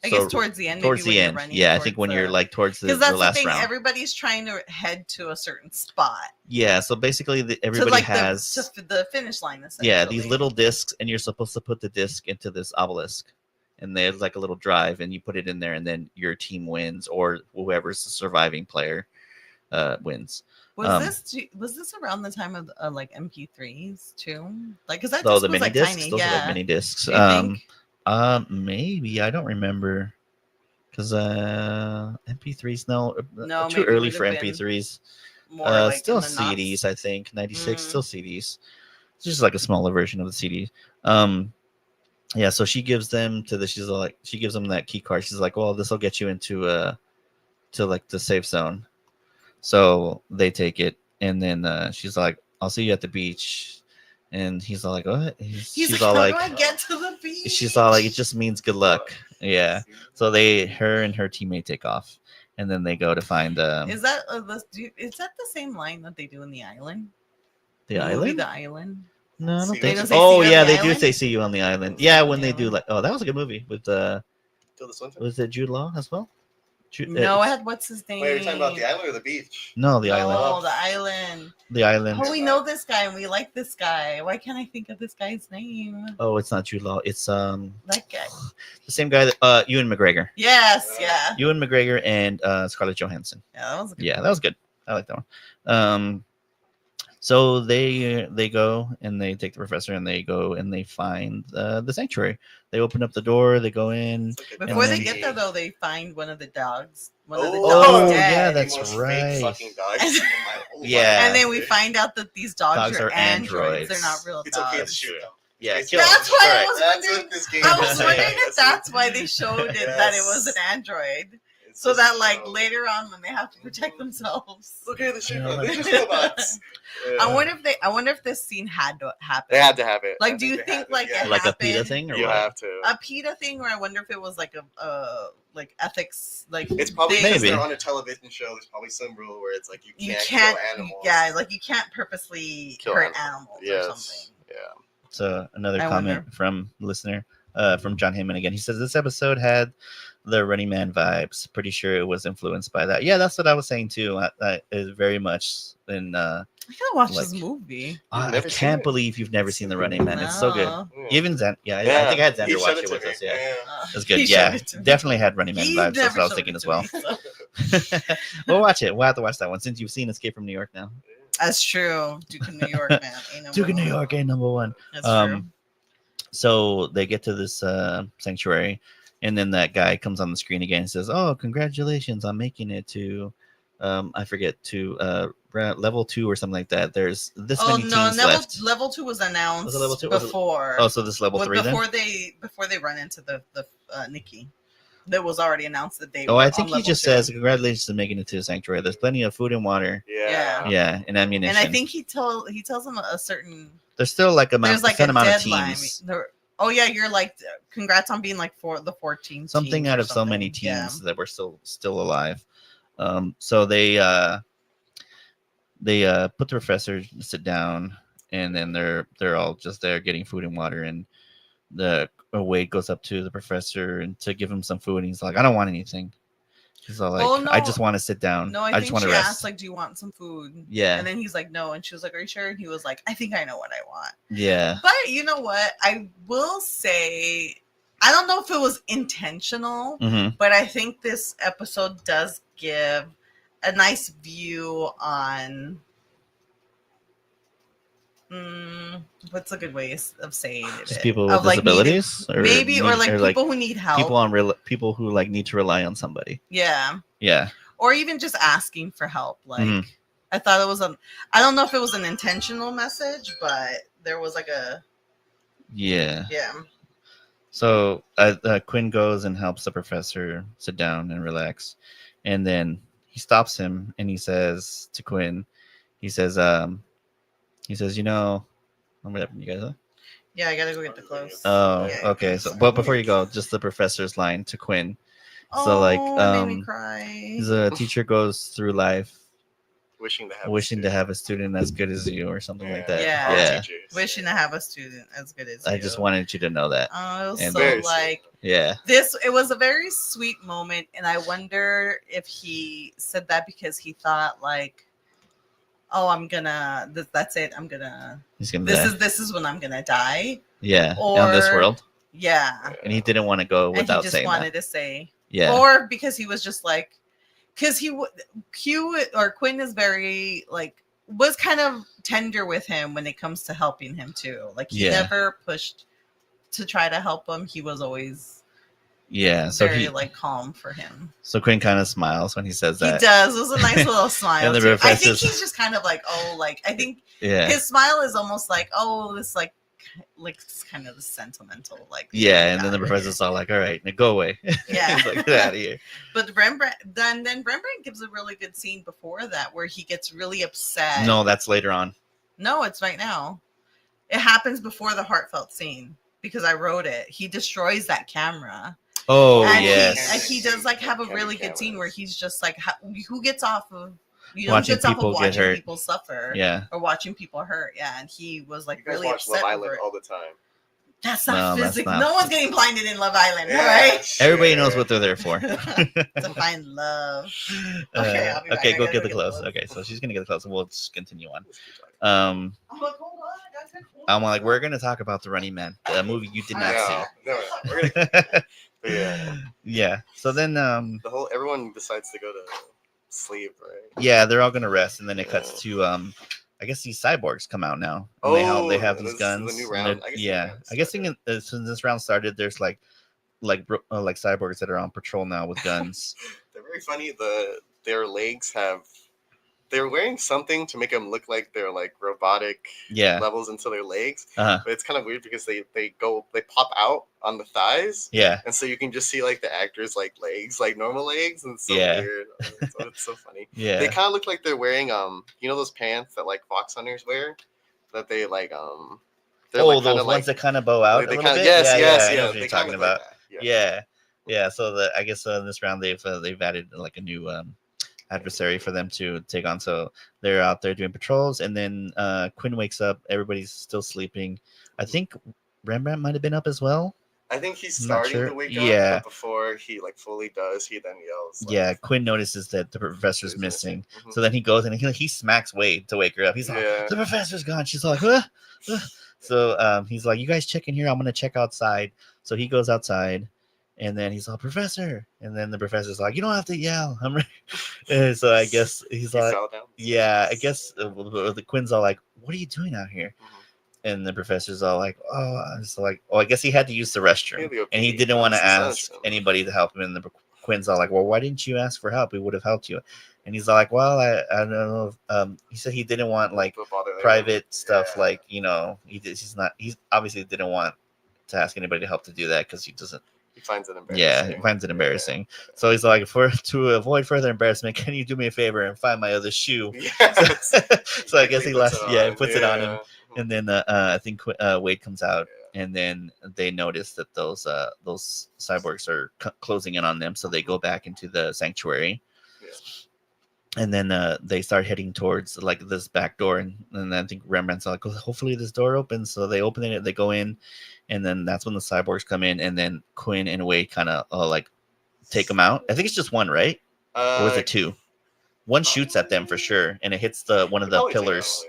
I So guess towards the end. Towards maybe the when you're end, running yeah, I towards think when you're like towards the because that's the last thing. round. Everybody's trying to head to a certain spot. Yeah. So basically, everybody to like has the finish line. yeah these essentially. little discs, and you're supposed to put the disc into this obelisk. And there's like a little drive, and you put it in there, and then your team wins, or whoever's the surviving player wins. Was this around the time of like MP3s too? Like, because that So disc the was mini like discs, tiny. those Yeah. are like mini discs. Do you think? Maybe I don't remember because MP3s No, too maybe it early would for have been MP3s. More like Still in the knots. CDs, I think 96 Mm. still CDs. It's just like a smaller version of the CD. Yeah, so she gives them she gives them that key card. She's like, well, this will get you into to like the safe zone. So they take it, and then she's like, I'll see you at the beach. And he's all like, what? She's all like, how do I get to the beach? she's all like, it just means good luck. Yeah. So her and her teammate take off, and then they go to find Is that is that the same line that they do in the island? the movie, island. The Island. No, I don't They think don't so. say see Oh you on yeah, the they do island? say see you on the island. Yeah, when the they do island. like, oh, that was a good movie with Till this winter. was it Jude Law as well? No, it had what's his name? Wait, you're talking about the island or the beach? No, the Oh, island. the island. The island. Oh, we know this guy and we like this guy. Why can't I think of this guy's name? Oh, it's not Jude Law. It's That guy. the same guy that Ewan McGregor. Yes, yeah. Ewan McGregor and Scarlett Johansson. Yeah, that was a good Yeah, one. that was good. I like that one. So they go and they take the professor and they go and they find the sanctuary. They open up the door. They go in. It's like a Before And they then- get there, though, they find one of the dogs. One of the Oh, dogs oh, dead. yeah, the that's most right. fake fucking dogs in my whole Yeah. And then we find out that these dogs, Dogs are are androids. androids. They're not real It's dogs. okay to shoot them. Yeah, It's kill okay. him. That's why I Right. was That's wondering. what this game I is was saying. wondering if that's why they showed it that it was an android, It's so just, that like oh, later on when they have to protect themselves. Look at the shit. Yeah, They're like- just robots. I wonder if this scene had to happen. They had to have it. Like, I do you they think, had it, like, yeah. it Like a PETA happened? thing or You what? have to. A PETA thing, or I wonder if it was like a like ethics, like It's probably they- because Maybe. they're on a television show. There's probably some rule where it's like you you can't, can't, kill animals. yeah, like you can't purposely Kill hurt animals. animals or Yes. something. Yeah. So another I comment wonder. from listener, from John Heyman again. He says this episode had the Running Man vibes. Pretty sure it was influenced by that. Yeah, that's what I was saying too. I is very much in. I gotta watch Like- this movie. I never seen can't it? believe you've never seen the Running Man. It's so good. No. Even Xan, yeah, I think I had Xander He watch showed it to with me. us. Yeah, Uh, it was good. he Yeah, showed it to me. definitely had Running Man He vibes. That's never what I was showed thinking it as to well. me, so- We'll watch it. We'll have to watch that one since you've seen Escape from New York now. That's true. Duke of New York, man. Ain't no Duke of New more. York ain't number one. That's true. So they get to this sanctuary, and then that guy comes on the screen again and says, "Oh, congratulations on making it to, I forget, to level 2 or something like that. There's this Oh many no, teams left." level 2 was announced Was it level 2? Was it- before. Oh, so this level 3 then? before they run into the Nicky. That was already announced that they. Oh, were I on think he level just 2. says, "Congratulations on making it to the sanctuary. There's plenty of food and water, Yeah. yeah, and ammunition." And I think he tells them a certain. there's still like a There's like set a amount of deadline. teams. Oh yeah, you're like, congrats on being like the 14. Something teams out or of so many something. Yeah. teams that were still alive. So they put the professor to sit down, and then they're all just there getting food and water, and Wade goes up to the professor and to give him some food, and he's like, "I don't want anything." He's all like, I just want to sit down. No, I just think want to she rest. asked, like, do you want some food? Yeah. And then he's like, no. And she was like, are you sure? And he was like, I think I know what I want. Yeah. But you know what? I will say, I don't know if it was intentional, but I think this episode does give a nice view on what's a good way of saying it? Just people with disabilities, or people who need help. People who like need to rely on somebody. Yeah. Yeah. Or even just asking for help. Like I thought it was I don't know if it was an intentional message, but there was like a Yeah. Yeah. So Quinn goes and helps the professor sit down and relax, and then he stops him and he says to Quinn, he says, you know, I'm gonna you guys. Yeah, I gotta go get the clothes. Oh, yeah, okay. So, but before you go, just the professor's line to Quinn. So like, it made me cry. The teacher goes through life wishing to have a student as good as you, or something like that. Yeah. Wishing to have a student as good as you. I just wanted you to know that. Oh, it was so like it was a very sweet moment, and I wonder if he said that because he thought like, oh, that's it. This is when I'm gonna die. Yeah. On this world. Yeah. And he didn't want to go without saying that. He just wanted to say. Yeah. Or because he was just like, because Quinn is very like, was kind of tender with him when it comes to helping him too. Like he never pushed to try to help him. He was always so very like calm for him. So Quinn kind of smiles when he says that. He does. It was a nice little smile. And I think he's just kind of like, I think his smile is almost like, this like it's kind of the sentimental like. Yeah, and then the professor's all like, all right, now go away. Yeah. He's like, get out of here. But Rembrandt gives a really good scene before that where he gets really upset. No, that's later on. No, it's right now. It happens before the heartfelt scene because I wrote it. He destroys that camera. Oh, and yes. He does like have a really good scene where he's just like, who gets off of watching people get hurt, people suffer, or watching people hurt, and he was like really upset. Love Island all the time. That's not physics. No one's getting blinded in Love Island, right? Everybody knows what they're there for. To find love. Okay, I'll be back. Go get the clothes. Okay, so she's gonna get the clothes, and we'll just continue on. I'm like, hold on, guys. I'm like, we're gonna talk about The Running Man, the movie you did not see. No, we're gonna. Yeah. So then, everyone decides to go to sleep, right? Yeah, they're all gonna rest, and then it cuts to I guess these cyborgs come out now. They have these guns. The new round. I guess since this round started, there's like cyborgs that are on patrol now with guns. They're very funny. Their legs they're wearing something to make them look like they're like robotic levels into their legs. But it's kind of weird because they pop out on the thighs. Yeah. And so you can just see like the actors like legs, like normal legs, and it's so weird. It's so funny. Yeah. They kind of look like they're wearing those pants that like fox hunters wear, that they like they're those ones that kind of bow out a little bit. Yes. I know what you're talking about. Like yeah. So I guess in this round they've added like a new adversary for them to take on. So they're out there doing patrols, and then Quinn wakes up. Everybody's still sleeping. I think Rembrandt might have been up as well. I think he's starting to wake up, but before he like fully does, he then yells. Like, Quinn notices that the professor's missing. So then he goes and he smacks Wade to wake her up. He's like, the professor's gone. She's like, huh? So he's like, you guys check in here. I'm gonna check outside. So he goes outside. And then he's like, Professor. And then the professor's like, you don't have to yell. I'm right. So I guess he's like, I guess the Quinn's all like, what are you doing out here? And the professor's all like, I guess he had to use the restroom. And he didn't want to ask anybody to help him. And the Quinn's all like, well, why didn't you ask for help? We would have helped you. And he's like, well, I don't know. He said he didn't want like private stuff. Like, he obviously didn't want to ask anybody to help to do that because he doesn't. He finds it embarrassing. Yeah, he finds it embarrassing. So he's like, to avoid further embarrassment, can you do me a favor and find my other shoe? Yes. So I guess he puts it on him. And then I think Wade comes out, and then they notice that those cyborgs are closing in on them. So they go back into the sanctuary. Yeah. And then they start heading towards like this back door. And I think Rembrandt's like, hopefully this door opens. So they open it, they go in. And then that's when the cyborgs come in, and then Quinn and Wade kind of like take them out. I think it's just one, right? Or was it 2? One shoots at them for sure, and it hits one of the pillars.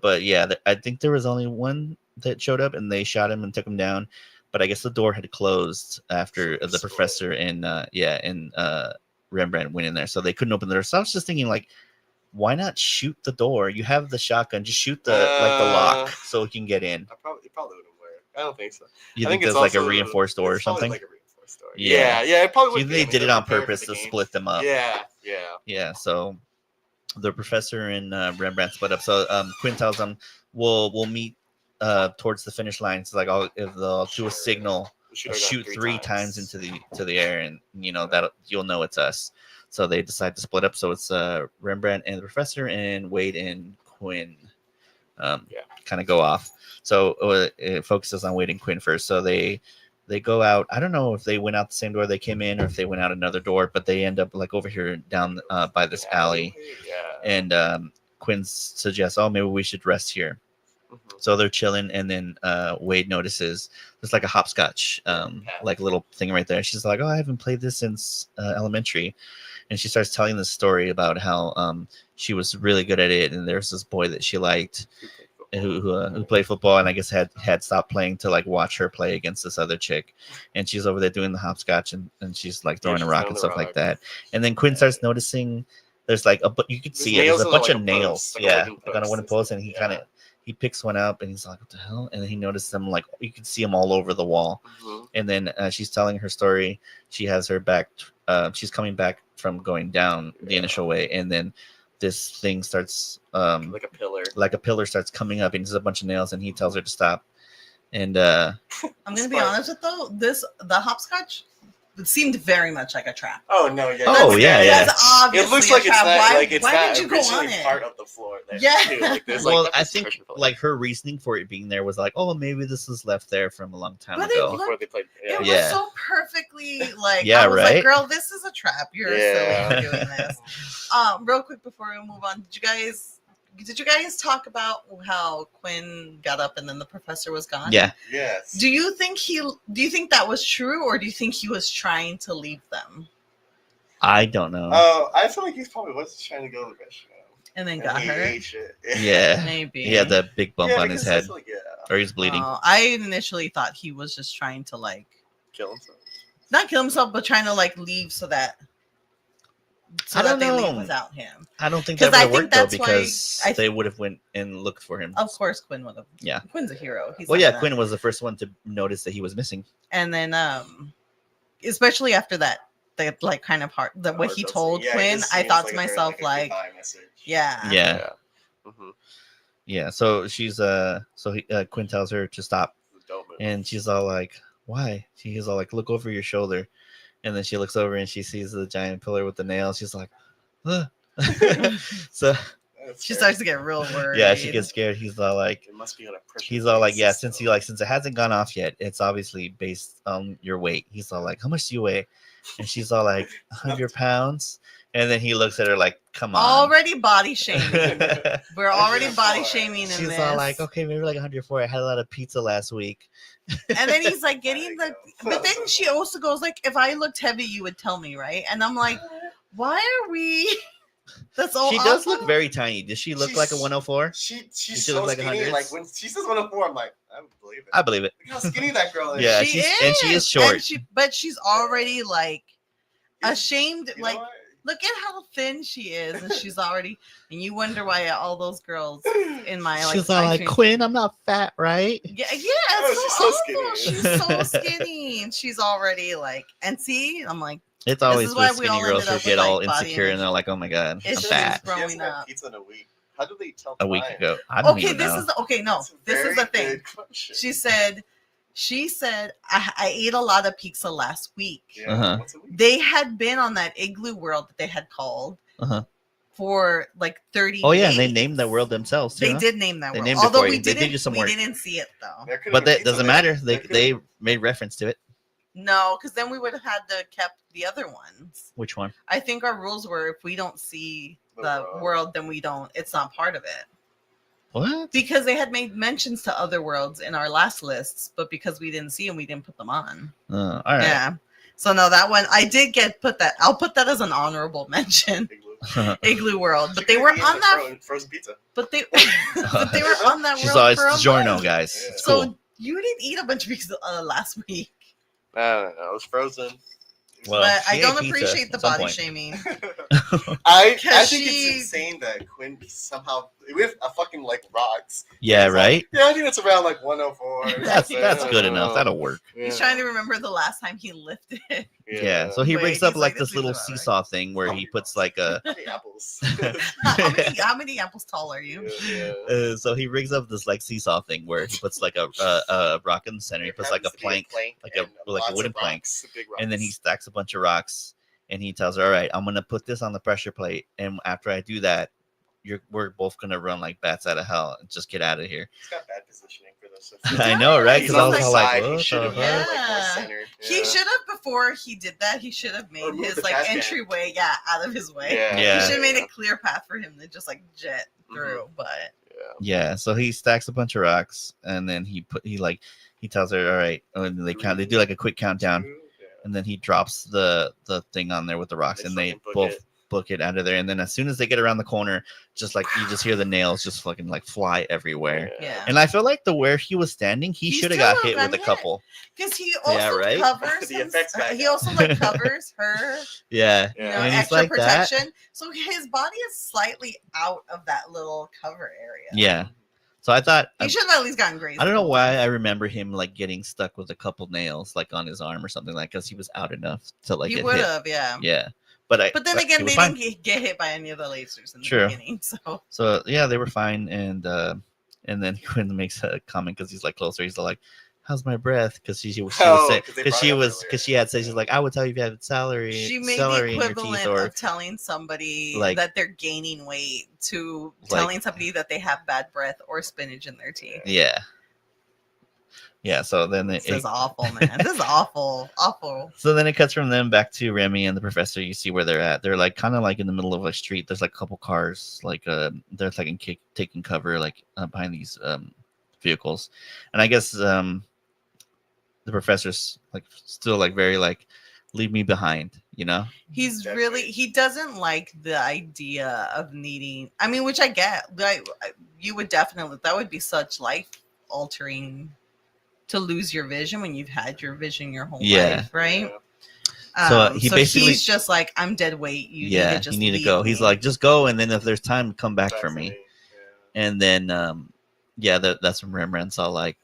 But yeah, I think there was only one that showed up, and they shot him and took him down. But I guess the door had closed after the professor and Rembrandt went in there, so they couldn't open the door. So I was just thinking, like, why not shoot the door? You have the shotgun, just shoot the lock so he can get in. It probably wouldn't work. I don't think so. You think it's like a reinforced door or something? Like a reinforced door. Yeah. It probably would. They did it on purpose to split them up. Yeah. So the professor and Rembrandt split up. So Quinn tells them, "We'll meet towards the finish line." So like, if they'll do a signal, shoot 3 times into the air, and that you'll know it's us. So they decide to split up. So it's Rembrandt and the professor, and Wade and Quinn kind of go off. So it focuses on Wade and Quinn first. So they go out. I don't know if they went out the same door they came in, or if they went out another door, but they end up like over here down by this alley. And Quinn suggests, maybe we should rest here. Mm-hmm. So they're chilling, and then Wade notices there's like a hopscotch, like a little thing right there. She's like, I haven't played this since elementary. And she starts telling the story about how she was really good at it, and there's this boy that she liked who played football, and I guess had stopped playing to like watch her play against this other chick. And she's over there doing the hopscotch, and she's like throwing a rock and stuff like that. And then Quinn starts noticing there's like you could see there's a bunch of nails, on a wooden post, and he picks one up, and he's like, what the hell? And then he noticed them, like, you can see them all over the wall. Mm-hmm. And then she's telling her story. She has her back. She's coming back from going down the initial way. And then this thing starts like a pillar starts coming up, and there's a bunch of nails, and he tells her to stop. And I'm going to be honest with the hopscotch, it seemed very much like a trap. Oh no! Yeah. That's obviously it looks like a trap. Why did you go on it? Part of the floor. Too. Like, well, I think like her reasoning for it being there was like, maybe this was left there from a long time ago. Before they played. It was so perfectly like. Yeah, I was right. Like, girl, this is a trap. You're silly for doing this. Real quick before we move on, did you guys talk about how Quinn got up and then the professor was gone? Yeah. Yes. Do you think that was true, or do you think he was trying to leave them? I don't know. Oh, I feel like he probably was trying to go to the restaurant. And then got hurt. Yeah. Maybe. He had that big bump on his head. Or he's bleeding. I initially thought he was just trying to like kill himself. Not kill himself, but trying to like leave so that they leave without him. I don't think that would have worked though, because they would have went and looked for him. Of course, Quinn would have. Yeah, Quinn's a hero. Quinn was the first one to notice that he was missing. And then, especially after that like kind of hard, what he told Quinn, I thought to myself like, yeah. Mm-hmm. Yeah. So she's Quinn tells her to stop, and she's all like, "Why?" She's all like, "Look over your shoulder." And then she looks over and she sees the giant pillar with the nails. She's like, so she starts to get real worried. Yeah, she gets scared. He's all like, it must be on a pressure. He's all like, yeah, since it hasn't gone off yet, it's obviously based on your weight. He's all like, how much do you weigh? And she's all like, 100 pounds. And then he looks at her like, come on. Already body shaming. We're already body shaming in She's this. all like, okay, maybe like 104. I had a lot of pizza last week. And then he's like getting but then she also goes like, if I looked heavy, you would tell me, right? And I'm like, why are we? That's all. She does look very tiny. Does she look like a 104? She's so like skinny. Like when she says 104, I'm like, I believe it. I believe it. Look how skinny that girl is. Yeah, she is short. But she's already like ashamed. Like, look at how thin she is, and she's already. And you wonder why all those girls in my like. She's all like, Quinn, I'm not fat, right? Yeah. She's so skinny. She's so skinny, and she's already like. And see, I'm like. It's always with skinny girls who get all insecure and they're like, "Oh my god, I'm fat." Growing up. Pizza in a week. How do they tell? A week ago. I don't even know. This is the thing. She said, I ate a lot of pizza last week. Yeah, they had been on that igloo world that they had called for like 30 Oh, yeah, days. and they named that world themselves, too. They did name that world. Named Although we didn't see it, though. But that doesn't matter. They made reference to it. No, because then we would have had to kept the other ones. Which one? I think our rules were if we don't see the world, then it's not part of it. What? Because they had made mentions to other worlds in our last lists, but because we didn't see them, we didn't put them on. All right. Yeah. So no, that one I did put that. I'll put that as an honorable mention. Igloo World, but they were on that frozen pizza. But they were on that She's world always for a DiGiorno, month. guys. Yeah. It's so cool. You didn't eat a bunch of pizza last week. No, it was frozen. Well, but I don't appreciate the body shaming. I think it's insane that Quinn somehow with a fucking like rocks. Yeah, right. Like, I think it's around like 104. That's good enough. That'll work. Yeah. He's trying to remember the last time he lifted. Yeah. So he rigs up like this little seesaw thing where he puts like a. How many apples? how many apples tall are you? Yeah. So he rigs up this like seesaw thing where he puts like a rock in the center. He puts like a plank, like a wooden plank, and then he stacks a bunch of rocks. And he tells her, "All right, I'm gonna put this on the pressure plate, and after I do that, we're both gonna run like bats out of hell and just get out of here." He's got bad positioning for this. I know, right? Because I was all like, he should have He should have before he did that. He should have made his like entryway, out of his way. Yeah. He should have made a clear path for him to just like jet through. But yeah, so he stacks a bunch of rocks, and then he tells her, "All right," and they do like a quick countdown. And then he drops the thing on there with the rocks, and they both book it out of there. And then as soon as they get around the corner, just like you just hear the nails just fucking like fly everywhere. Yeah. And I feel like where he was standing, he should have got hit with a couple. Because he also covers the effects guy. He also like covers her. Yeah. You know, and extra like protection. That. So his body is slightly out of that little cover area. Yeah. So I thought he should have at least gotten grazed. I don't know why I remember him like getting stuck with a couple nails like on his arm or something like because he was out enough to like he would have, yeah. But then again, they didn't get hit by any of the lasers in the beginning. So yeah, they were fine, and then Quinn makes a comment because he's like closer. He's like, "How's my breath?" Because she had said she's like, "I would tell you if you had celery." She made the equivalent of telling somebody that they're gaining weight to telling somebody that they have bad breath or spinach in their teeth. Yeah. Yeah, so then this is awful, man. This is awful. So then it cuts from them back to Remy and the professor. You see where they're at. They're like kind of like in the middle of a street. There's like a couple cars, like they're like taking cover like behind these vehicles, and I guess the professor's like still like very like leave me behind, you know. He doesn't like the idea of needing. I mean, which I get. Like you would definitely that would be such life altering. To lose your vision when you've had your vision your whole life, right? So he's just like, I'm dead weight. You need to go. Me. He's like, just go, and then if there's time, come back for me. Yeah. And then, that's when Rembrandt's all like,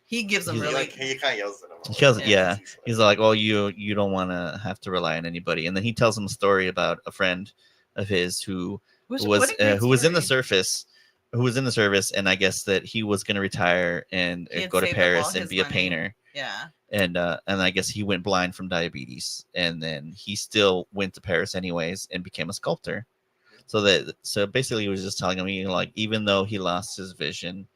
he gives him he kind of yells at him. He's like, oh, you don't want to have to rely on anybody. And then he tells him a story about a friend of his who was in the service. Who was in the service, and I guess that he was going to retire and go to Paris and be a painter. Yeah. And I guess he went blind from diabetes, and then he still went to Paris anyways and became a sculptor. So basically, he was just telling me like even though he lost his vision,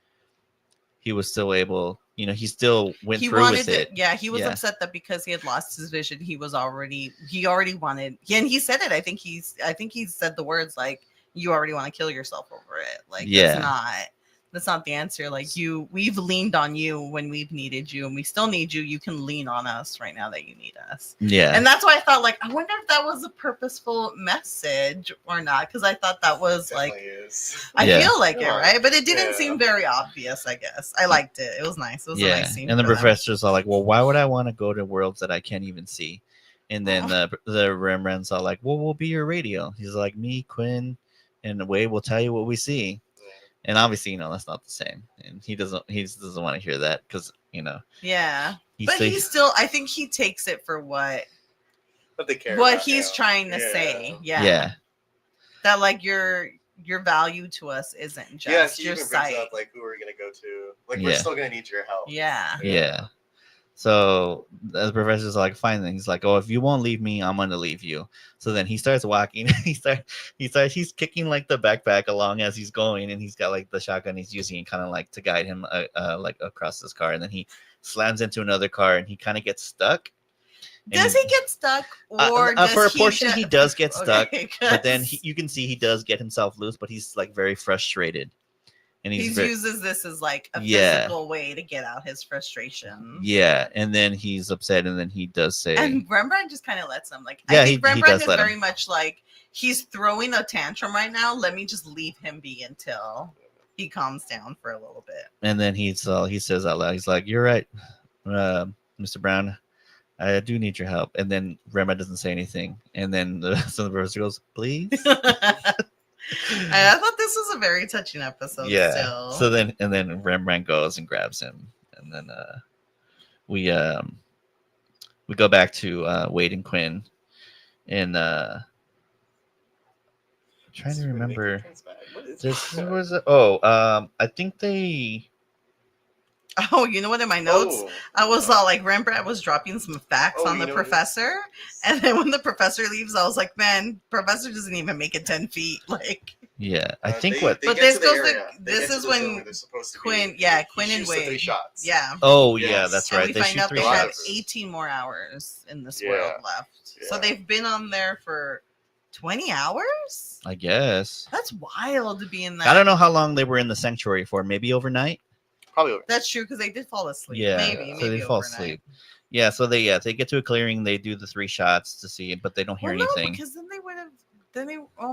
he was still able. You know, he still went through with it. Yeah, he was upset that because he had lost his vision, he already wanted. And he said it. I think he said the words like. You already want to kill yourself over it. Like, that's not the answer. Like we've leaned on you when we've needed you and we still need you. You can lean on us right now that you need us. Yeah. And that's why I thought like, I wonder if that was a purposeful message or not. Cause I thought that was I feel like it, right? But it didn't seem very obvious, I guess. I liked it. It was nice. It was a nice scene. And the professors are like, well, why would I want to go to worlds that I can't even see? And then the Rembrandt's are like, well, we'll be your radio. He's like, me, Quinn, and Wade will tell you what we see. And obviously, that's not the same. And he doesn't want to hear that because, Yeah. He's still, I think he takes it for what they care what he's trying to say. Yeah. Yeah. That like your value to us isn't just your sight. Up, like, who are we going to go to? Like, we're still going to need your help. Yeah. Yeah. So the professor's like, fine. Then he's like, oh, if you won't leave me, I'm gonna leave you. So then he starts walking. He's kicking like the backpack along as he's going, and he's got like the shotgun he's using, kind of like to guide him like across this car. And then he slams into another car, and he kind of gets stuck. Does he get stuck, or for a portion he does get stuck? Okay, but then you can see he does get himself loose, but he's like very frustrated. and he uses this as like a physical way to get out his frustration. Yeah, and then he's upset, and then he does say, and Rembrandt just kind of lets him. Like, I think Rembrandt is very much like, he's throwing a tantrum right now. Let me just leave him be until he calms down for a little bit. And then he says out loud, he's like, "You're right, Mr. Brown. I do need your help." And then Rembrandt doesn't say anything. And then the professor goes, "Please." I thought this was a very touching episode. Yeah. Still. So then Rembrandt goes and grabs him, and then we go back to Wade and Quinn, and I'm trying to remember. This was I think they. Oh, you know what? In my notes, I was all like, Rembrandt was dropping some facts on the professor, and then when the professor leaves, I was like, man, professor doesn't even make it 10 feet. Like, yeah, I think this is when Quinn and Wade, yeah. Oh yeah, that's right. We find out they have 18 more hours in this world left, so they've been on there for 20 hours. I guess that's wild to be in that. I don't know how long they were in the sanctuary for. Maybe overnight. Probably overnight. That's true because they did fall asleep. Yeah, maybe they fall asleep. Yeah, so they get to a clearing. They do the 3 shots to see it, but they don't hear anything. No, because then they would have.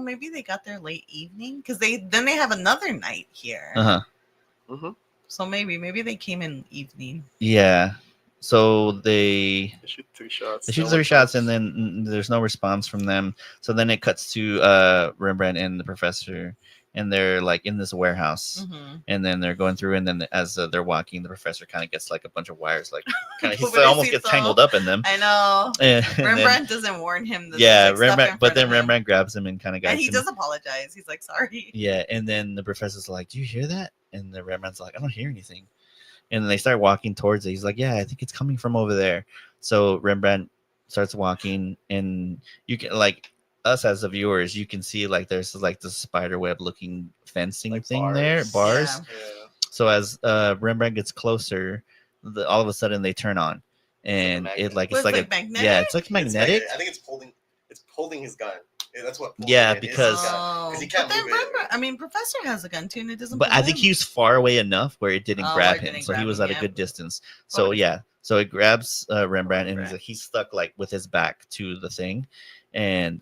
Maybe they got there late evening because they have another night here. Mm-hmm. So maybe they came in evening. Yeah. So they shoot 3 shots. They shoot 3 shots, and then there's no response from them. So then it cuts to Rembrandt and the professor, and they're like in this warehouse, and then they're going through, and then as they're walking, the professor kind of gets like a bunch of wires, like kind of he almost gets tangled up in them. I know. And Rembrandt doesn't warn him. Rembrandt, but then Rembrandt grabs him and kind of guides him. And he does apologize. He's like, sorry. Yeah, and then the professor's like, "Do you hear that?" And the Rembrandt's like, "I don't hear anything." And then they start walking towards it. He's like, "Yeah, I think it's coming from over there." So Rembrandt starts walking, and you can, like, us as the viewers, you can see like there's like the spider web looking fencing like thing bars. Yeah. So as Rembrandt gets closer, all of a sudden they turn on, and it's like magnetic. It's like magnetic. I think it's holding his gun. Yeah, that's what. Because he can't move it. I mean, Professor has a gun too, and it doesn't. But I think he was far away enough where it didn't grab him, so he was at a good distance. So so it grabs Rembrandt, and he's stuck like with his back to the thing, and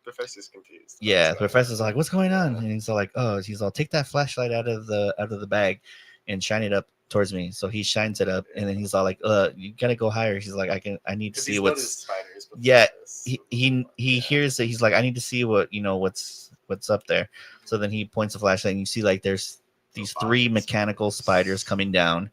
Professor's confused. Yeah, the professor's like, "What's going on?" And he's all like, he's all, "Take that flashlight out of the bag, and shine it up towards me." So he shines it up, and then he's all like, "You gotta go higher." He's like, I need to see what's." He hears that. He's like, "I need to see what's up there." So then he points the flashlight, and you see like there's these 3 mechanical spiders coming down,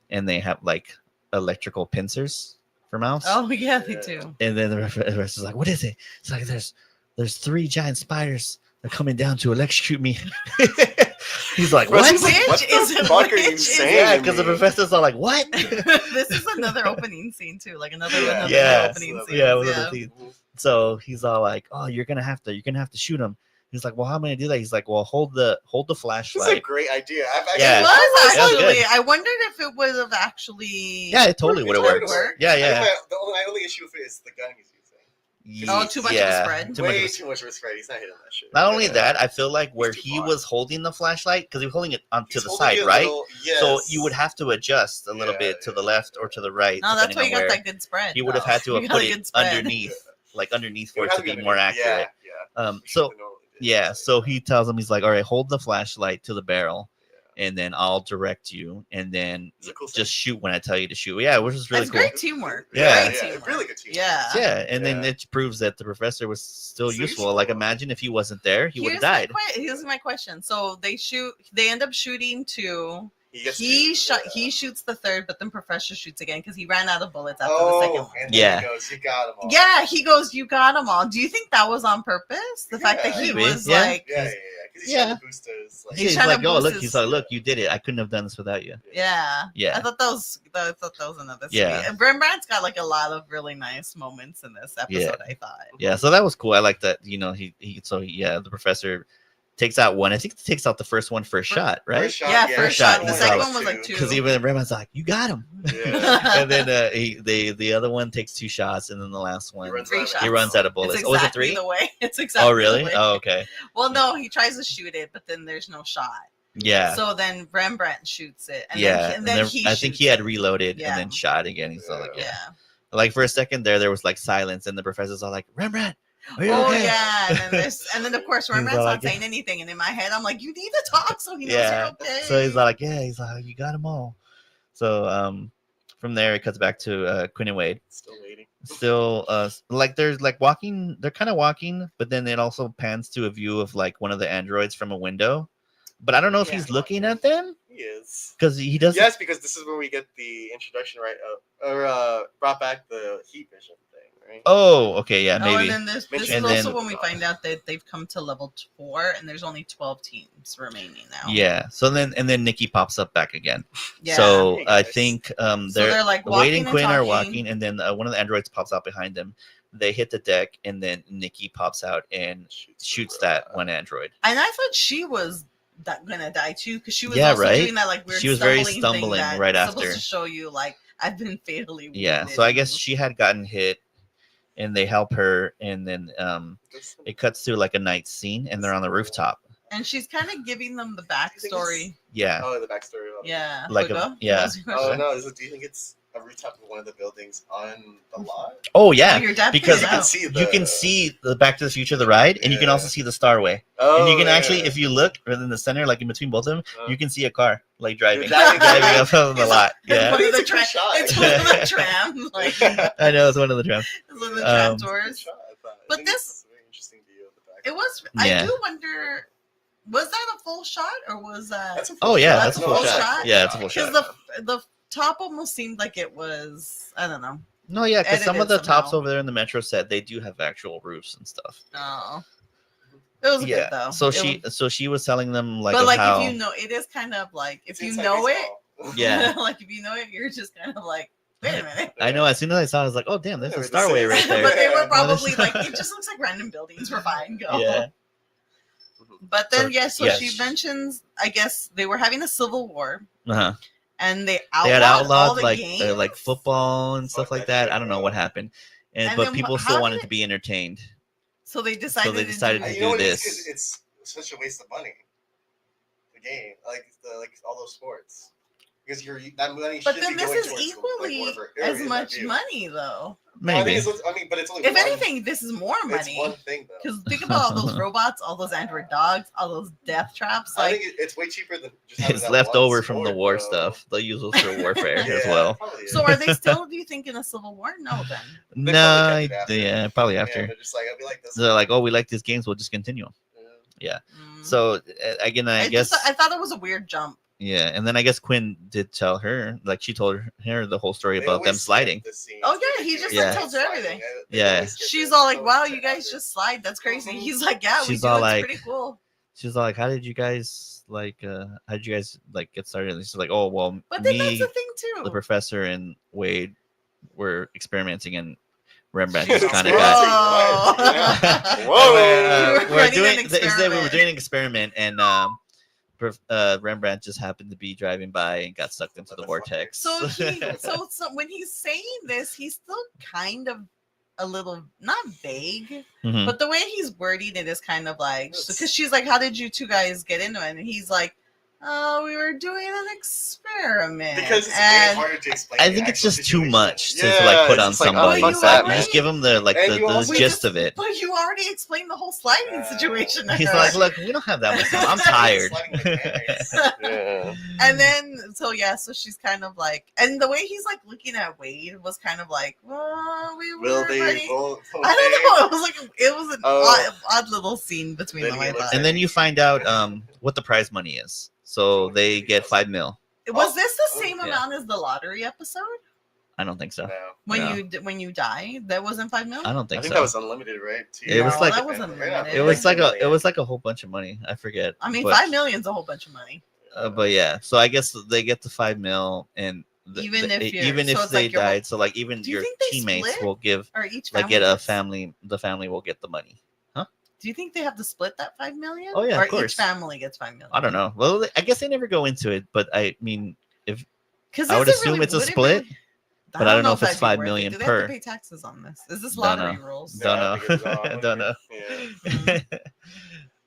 and they have like electrical pincers for mouths. Oh yeah, they do. And then the rest is like, "What is it?" It's like there's 3 giant spiders. They're coming down to electrocute me. He's like, "What? What the fuck are you saying?" Yeah, because the professors are like, "What?" This is another opening scene too, like another opening scene. Yeah. So he's all like, "Oh, you're gonna have to shoot him." He's like, "Well, how am I gonna do that?" He's like, "Well, hold the flashlight." This is a great idea. It was actually. I wondered if it would have actually. Yeah, it totally would have worked. Yeah. My only issue with it is the gun he's using. Too much of a spread. Way too much of a spread. He's not hitting that shit. Not only that, I feel like where he was holding the flashlight, because he was holding it onto the side, right? So you would have to adjust a little bit to the left or to the right. No, that's why you got that good spread. He would have had to have put it underneath for it to be more accurate. So he tells him, he's like, "All right, hold the flashlight to the barrel, and then I'll direct you, and then just shoot when I tell you to shoot." Yeah, which is really cool. Great teamwork. Yeah, really good teamwork. Yeah, and then it proves that the professor was still useful. Like, imagine if he wasn't there, he would have died. Here's my question. So they end up shooting 2. He shoots the 3rd, but then Professor shoots again because he ran out of bullets after the second one. And then he goes, "You got them all." Yeah, he goes, "You got them all." Do you think that was on purpose? The fact that he was like, because he's trying to boost his. He's like, "Oh, look!" He's like, "Look, you did it. I couldn't have done this without you." Yeah. I thought that was another. Yeah. Rembrandt's got like a lot of really nice moments in this episode. I thought. Yeah, so that was cool. I like that. The professor takes out one. I think he takes out the first one for a shot, right? First shot. The second one was like 2. Because even Rembrandt like, "You got him." Yeah. And then the other one takes 2 shots, and then the last one he runs out of bullets. It's exactly 3? The way. It's exactly. Oh, really? The way. Oh, okay. Well, no, he tries to shoot it, but then there's no shot. Yeah. So then Rembrandt shoots it. And and then he I think he had reloaded and then shot again. He's all like, like for a second there was like silence, and the professor's all like, Rembrandt, are you okay? And then of course Rembrandt's not saying anything, and in my head I'm like, you need to talk so he knows you're okay. So he's like, you got them all. So from there it cuts back to Quinn and Wade. Still waiting. Like there's like walking, they're kind of walking, but then it also pans to a view of like one of the androids from a window. But I don't know if he's looking at them. He is. Because he doesn't. Yes, because this is where we get the introduction, right? Brought back the heat vision thing, right? Oh, okay, yeah, maybe. And then this is also when we find out that they've come to level 4, and there's only 12 teams remaining now. Yeah. So then Nicky pops up back again. Yeah. So I think they're like Wade and Quinn are walking, and then one of the androids pops out behind them. They hit the deck, and then Nicky pops out and shoots that one android. And I thought she was gonna die too, because she was also doing that like weird. She was very stumbling right after. Supposed to show you like I've been fatally wounded. Yeah, so I guess she had gotten hit, and they help her, and then it cuts to like a night scene, and they're on the rooftop. And she's kind of giving them the backstory. Yeah. Oh, the backstory. Yeah. Like yeah. Oh no! Do you think it's a rooftop of one of the buildings on the lot? Oh yeah, because you can see the Back to the Future, the ride, and you can also see the Starway. Oh, and you can actually, if you look in the center, like in between both of them, you can see a car like driving up on the lot. Yeah, it's one of the tram. Like, I know it's one of the trams. It's one of the tram tours. But this, very interesting view of the back. It was. I do wonder. Was that a full shot or was that? That's a full shot. That's a full shot. Yeah, it's a full shot. Because the top almost seemed like it was. I don't know. No, yeah, because some of the tops over there in the metro set, they do have actual roofs and stuff. Oh, it was good though. So she was telling them like, but like how, if you know, it is kind of like if you know it, like if you know it, you're just kind of like, wait a minute. I know. As soon as I saw it, I was like, oh damn, there's a Starway right there. But they were probably like, it just looks like random buildings. We're fine. Go. Yeah. But then so she mentions, I guess they were having a civil war. And they had outlawed like football and stuff like that. I don't know what happened, but people still wanted to be entertained. So they decided to do this. It's such a waste of money. The game, like all those sports, because that money. But then this is equally as much money, though. Maybe. But it's only. If anything, this is more money. It's one thing, though. Because think about all those robots, all those android dogs, all those death traps. Like, I think it's way cheaper than just. It's left over from the war stuff. They'll use those for warfare as well. So are they still? Do you think in a civil war? No, then. No, yeah, probably after. Yeah, they're just like, we like this. They're like, oh, we like these games. We'll just continue them. Yeah. So again, I guess I thought it was a weird jump. Yeah, and then I guess Quinn did tell her, like she told her the whole story about them sliding. Oh yeah, he just tells her everything. Yeah, she's all like, "Wow, you guys just slide? That's crazy." He's like, "Yeah, we do. It's pretty cool." She's all like, "How did you guys get started?" And she's like, "Oh well, but then that's the thing too. The professor and Wade were experimenting, and Rembrandt just kind of got. Whoa! We were doing an experiment, and Rembrandt just happened to be driving by and got sucked into the vortex. So when he's saying this, he's still kind of a little not vague, but the way he's wording it is kind of like, because she's like, "How did you two guys get into it?" And he's like, "Oh, we were doing an experiment." Because it's way harder to explain. I think it's just too much to like put on somebody. You just give them the gist of it. But you already explained the whole sliding situation. He's like, "Look, we don't have that much time. I'm tired." And then so she's kind of like, and the way he's like looking at Wade was kind of like, "Well, we were ready." I don't know. It was an odd little scene between them. And then you find out what the prize money is. So they get $5 million. Was this the same amount as the lottery episode? I don't think so. No. When you die, that wasn't $5 million. I don't think so. I think that was unlimited, right? It was like that wasn't unlimited. It was like a whole bunch of money. I forget. I mean, $5 million is a whole bunch of money. But yeah, so I guess they get the $5 million, and even if they died, so like even your teammates will give, like get a family. The family will get the money. Do you think they have to split that $5 million? Oh yeah, or of course. Each family gets $5 million. I don't know. Well, I guess they never go into it, but I mean, I would assume it's a split. But I don't know if it's $5 million per. Do they have to pay taxes on this? Is this lottery rules? Don't know. Don't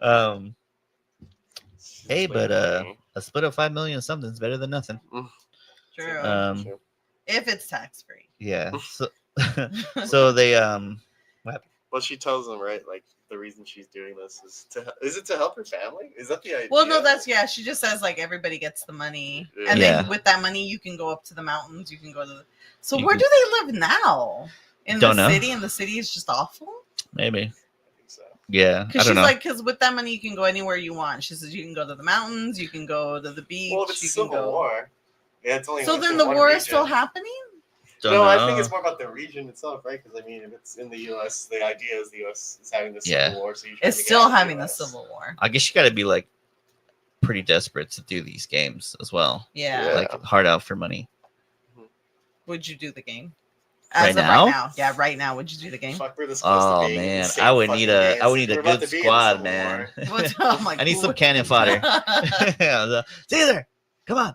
know. Hey, but A split of $5 million something is better than nothing. True. If it's tax free. Yeah. So they what happened? Well, she tells them, right, like the reason she's doing this is it to help her family? Is that the idea? Well, no, she just says like everybody gets the money, and then with that money you can go up to the mountains, you can go to So where do they live now? In the city, and the city is just awful? Maybe. I think so. Yeah. Because she's like, because with that money you can go anywhere you want. She says you can go to the mountains, you can go to the beach. Well, it's Civil War. Yeah, it's only so then the war is still happening? I think it's more about the region itself, right? Because I mean, if it's in the U.S., the idea is the U.S. is having the Civil War, so it's still having the Civil War. I guess you got to be like pretty desperate to do these games as well. Yeah, like hard out for money. Would you do the game? Right now? Yeah, right now. Would you do the game? Fuck, we're this close to being man, I would need a good squad, man. I need some cannon fodder. Caesar, come on.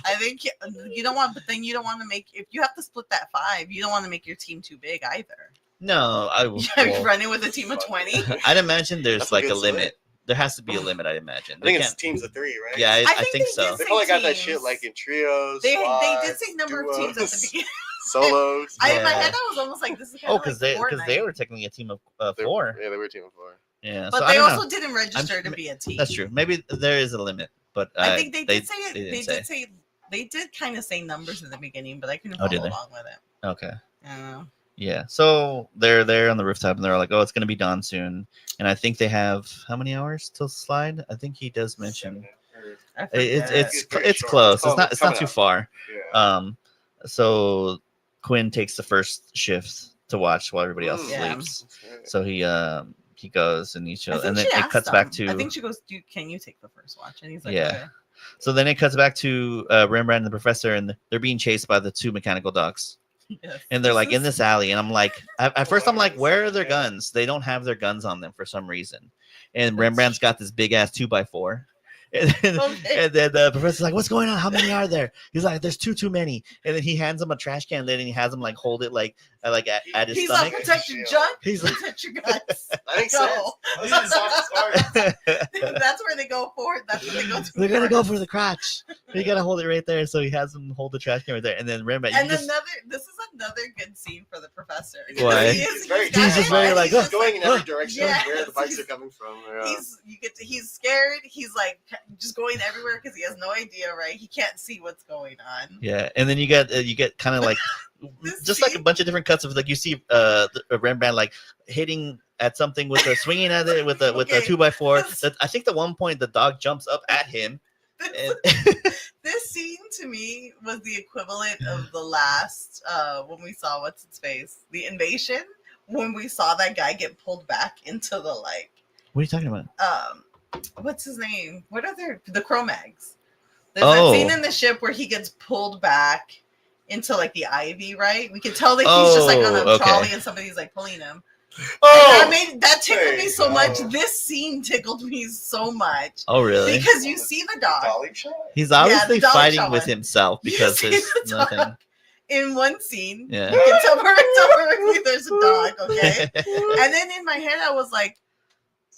I think you don't want, but then you don't want to make, if you have to split that 5, you don't want to make your team too big either. No, I will. You're running with a team of 20. I'd imagine there's like a limit. There has to be a limit, I'd imagine. I think it's teams of 3, right? Yeah, I think so. They've probably got that shit like in trios. They did say number of teams at the beginning. Solos. In my head, I was almost like, this is kind of because they were technically a team of 4. Yeah, they were a team of 4. Yeah, but so they also didn't register to be a team. That's true. Maybe there is a limit, but I think they did say it. They did kind of say numbers in the beginning, but I couldn't follow along with it. Okay. I don't know. Yeah, so they're there on the rooftop, and they're like, "Oh, it's going to be dawn soon." And I think they have how many hours till slide? I think he does mention it's close. It's not too far. Yeah. So Quinn takes the first shift to watch while everybody else sleeps. Right. So he goes and he shows, and then it cuts back to. I think she goes, "Can you take the first watch?" And he's like, "Yeah." Okay. So then it cuts back to Rembrandt and the professor, and they're being chased by the 2 mechanical dogs. Yes. And they're like in this alley, and I'm like, at first I'm like, where are their guns? They don't have their guns on them for some reason. And Rembrandt's got this big ass 2x4. And then the professor's like, what's going on? How many are there? He's like, there's too many. And then he hands him a trash can lid, and he has him like hold it like at his stomach. He's like, protect your junk. He's like, protect your guts. That makes sense. That's where they go for it. That's where they go to. They're gonna go for the crotch. You gotta hold it right there. So he has him hold the trash can right there, and then Rembrandt. This is another good scene for the professor. Why? He's just very like going in every direction where the bikes are coming from. Yeah. He's scared. He's like just going everywhere because he has no idea, right? He can't see what's going on. Yeah, and then you get kind of like just like a bunch of different cuts of like you see Rembrandt like hitting at something with swinging at it with a 2x4. I think the one point the dog jumps up at him. This scene to me was the equivalent of the last when we saw what's its face, the invasion, when we saw that guy get pulled back into the like. What are you talking about? What's his name? What are the Cro-Mags? There's that scene in the ship where he gets pulled back into like the ivy, right? We can tell that he's just like on a trolley and somebody's like pulling him. That tickled me so much. This scene tickled me so much. Oh, really? Because you see the dog. He's obviously fighting with himself because there's nothing. In one scene, you can tell perfectly there's a dog, okay? And then in my head, I was like,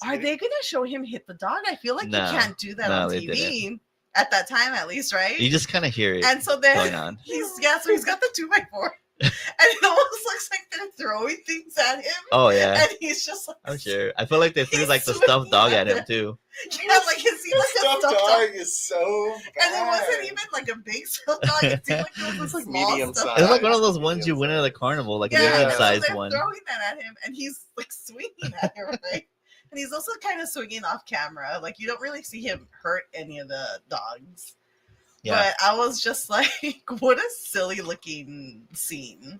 are they going to show him hit the dog? I feel like you can't do that on TV. At that time, at least, right? You just kind of hear it. And so then going on. So he's got the 2x4. And it almost looks like they're throwing things at him. Oh, yeah. And he's just like... I'm sure. I feel like they threw like the stuffed dog at him, too. Yeah, like it seemed like a stuffed dog is so bad. And it wasn't even like a big stuffed dog. It seemed like it was a small medium size. It was like one of those ones you win at a carnival, like a medium-sized one. They're throwing that at him, and he's like swinging at him, right? And he's also kind of swinging off camera. Like you don't really see him hurt any of the dogs. Yeah. But I was just like, what a silly looking scene.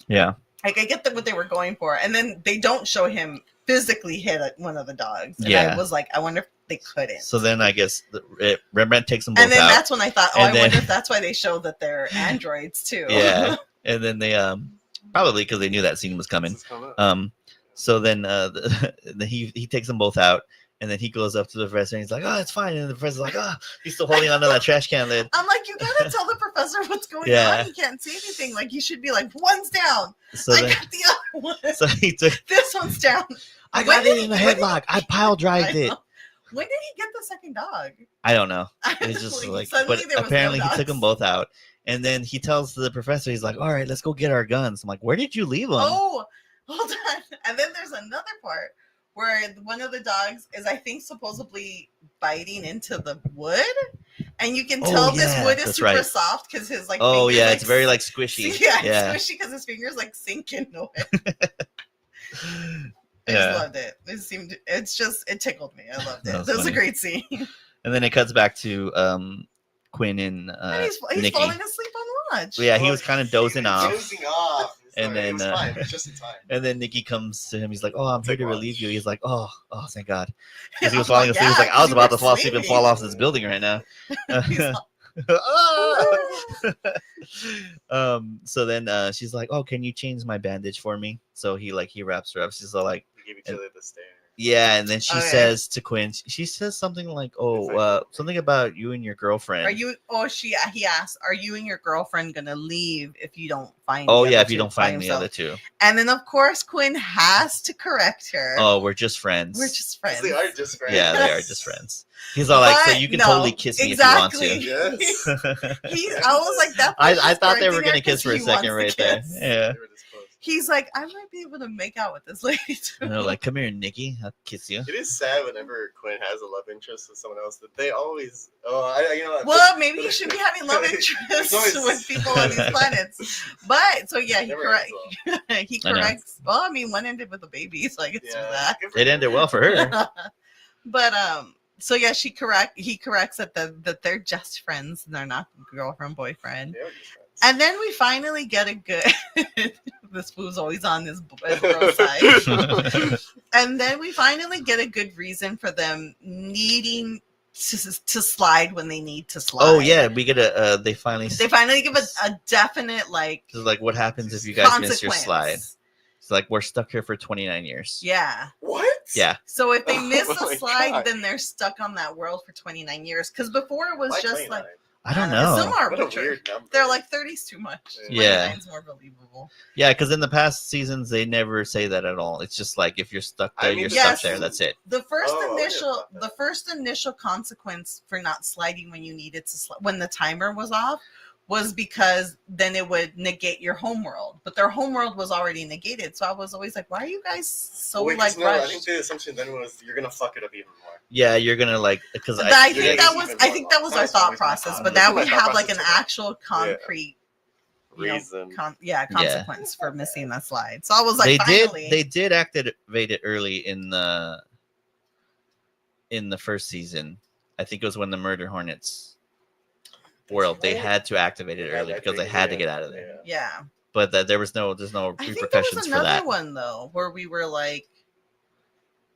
Yeah. Like I get what they were going for. And then they don't show him physically hit one of the dogs. And I was like, I wonder if they couldn't. So then I guess Rembrandt takes them both out. And then that's when I thought, I wonder if that's why they show that they're androids too. Yeah. And then they probably because they knew that scene was coming. So then he takes them both out. And then he goes up to the professor and he's like, oh, it's fine. And the professor's like, oh, he's still holding onto that trash can lid. I'm like, you got to tell the professor what's going on. He can't see anything. Like, you should be like, one's down. So I got the other one. So he took... This one's down. I got it in a headlock. I pile drived it. When did he get the second dog? I don't know. It's just like, but apparently he took them both out. And then he tells the professor, he's like, all right, let's go get our guns. I'm like, where did you leave them? Oh, hold on. And then there's another part where one of the dogs is, I think, supposedly biting into the wood. And you can tell this wood is super soft because his like. Oh, yeah, it's very like squishy. Yeah, it's squishy because his fingers like sink into it. I just loved it. It tickled me. I loved it. That was a great scene. And then it cuts back to Quinn and he's Nicky. falling asleep on lunch. Yeah, he was kind of dozing off. And then, just in time. And then Nicky comes to him. He's like, "Oh, I'm here to relieve you." He's like, "Oh, thank God," because he was falling asleep. He's like, "I was about to fall asleep and fall off this building right now." So then she's like, "Oh, can you change my bandage for me?" So he wraps her up. She's all like, "We give each other the stare." Yeah, and then she says to Quinn, she says something like, something about you and your girlfriend. He asks, are you and your girlfriend gonna leave if you don't find if you don't find the other two. And then of course Quinn has to correct her. Oh, we're just friends. They are just friends. Yeah, they are just friends. He's all like, so you can totally kiss me if you want to. Yes. I was like, that. I thought they were gonna kiss for a second right there. Yeah. He's like, I might be able to make out with this lady too. And they're like, come here, Nicky, I'll kiss you. It is sad whenever Quinn has a love interest with someone else that they always. Well, maybe you should be having love interests with people on these planets. But so yeah, he corrects. Well, I mean, one ended with a baby, so I guess that. It ended well for her. But so yeah, he corrects that they're just friends and they're not girlfriend boyfriend. And then we finally get a good. This fool's always on his bro side. And then we finally get a good reason for them needing to slide when they need to slide. Oh yeah, we get they finally give a definite like. Like, what happens if you guys miss your slide? It's like, we're stuck here for 29 years. Yeah. What? Yeah. So if they miss a slide, then they're stuck on that world for 29 years. Because before it was just 29? Like. I don't know. Some are weird. They're like 30's too much. Yeah. 29's more believable. Yeah, because in the past seasons they never say that at all. It's just like, if you're stuck there, you're stuck there. That's it. The first initial consequence for not sliding when you needed to when the timer was off was because then it would negate your homeworld. But their homeworld was already negated. So I was always like, why are you guys so rushed? I think the assumption then was you're gonna fuck it up even more. Yeah, you're gonna because I think that was our thought process. But now we have like an actual concrete reason. Consequence for missing that slide. So I was like, they did activate it early in the first season. I think it was when the Murder Hornets world, they had to activate it early because they had to get out of there. Yeah. But there's no repercussions for that. I think there was another one though where we were like,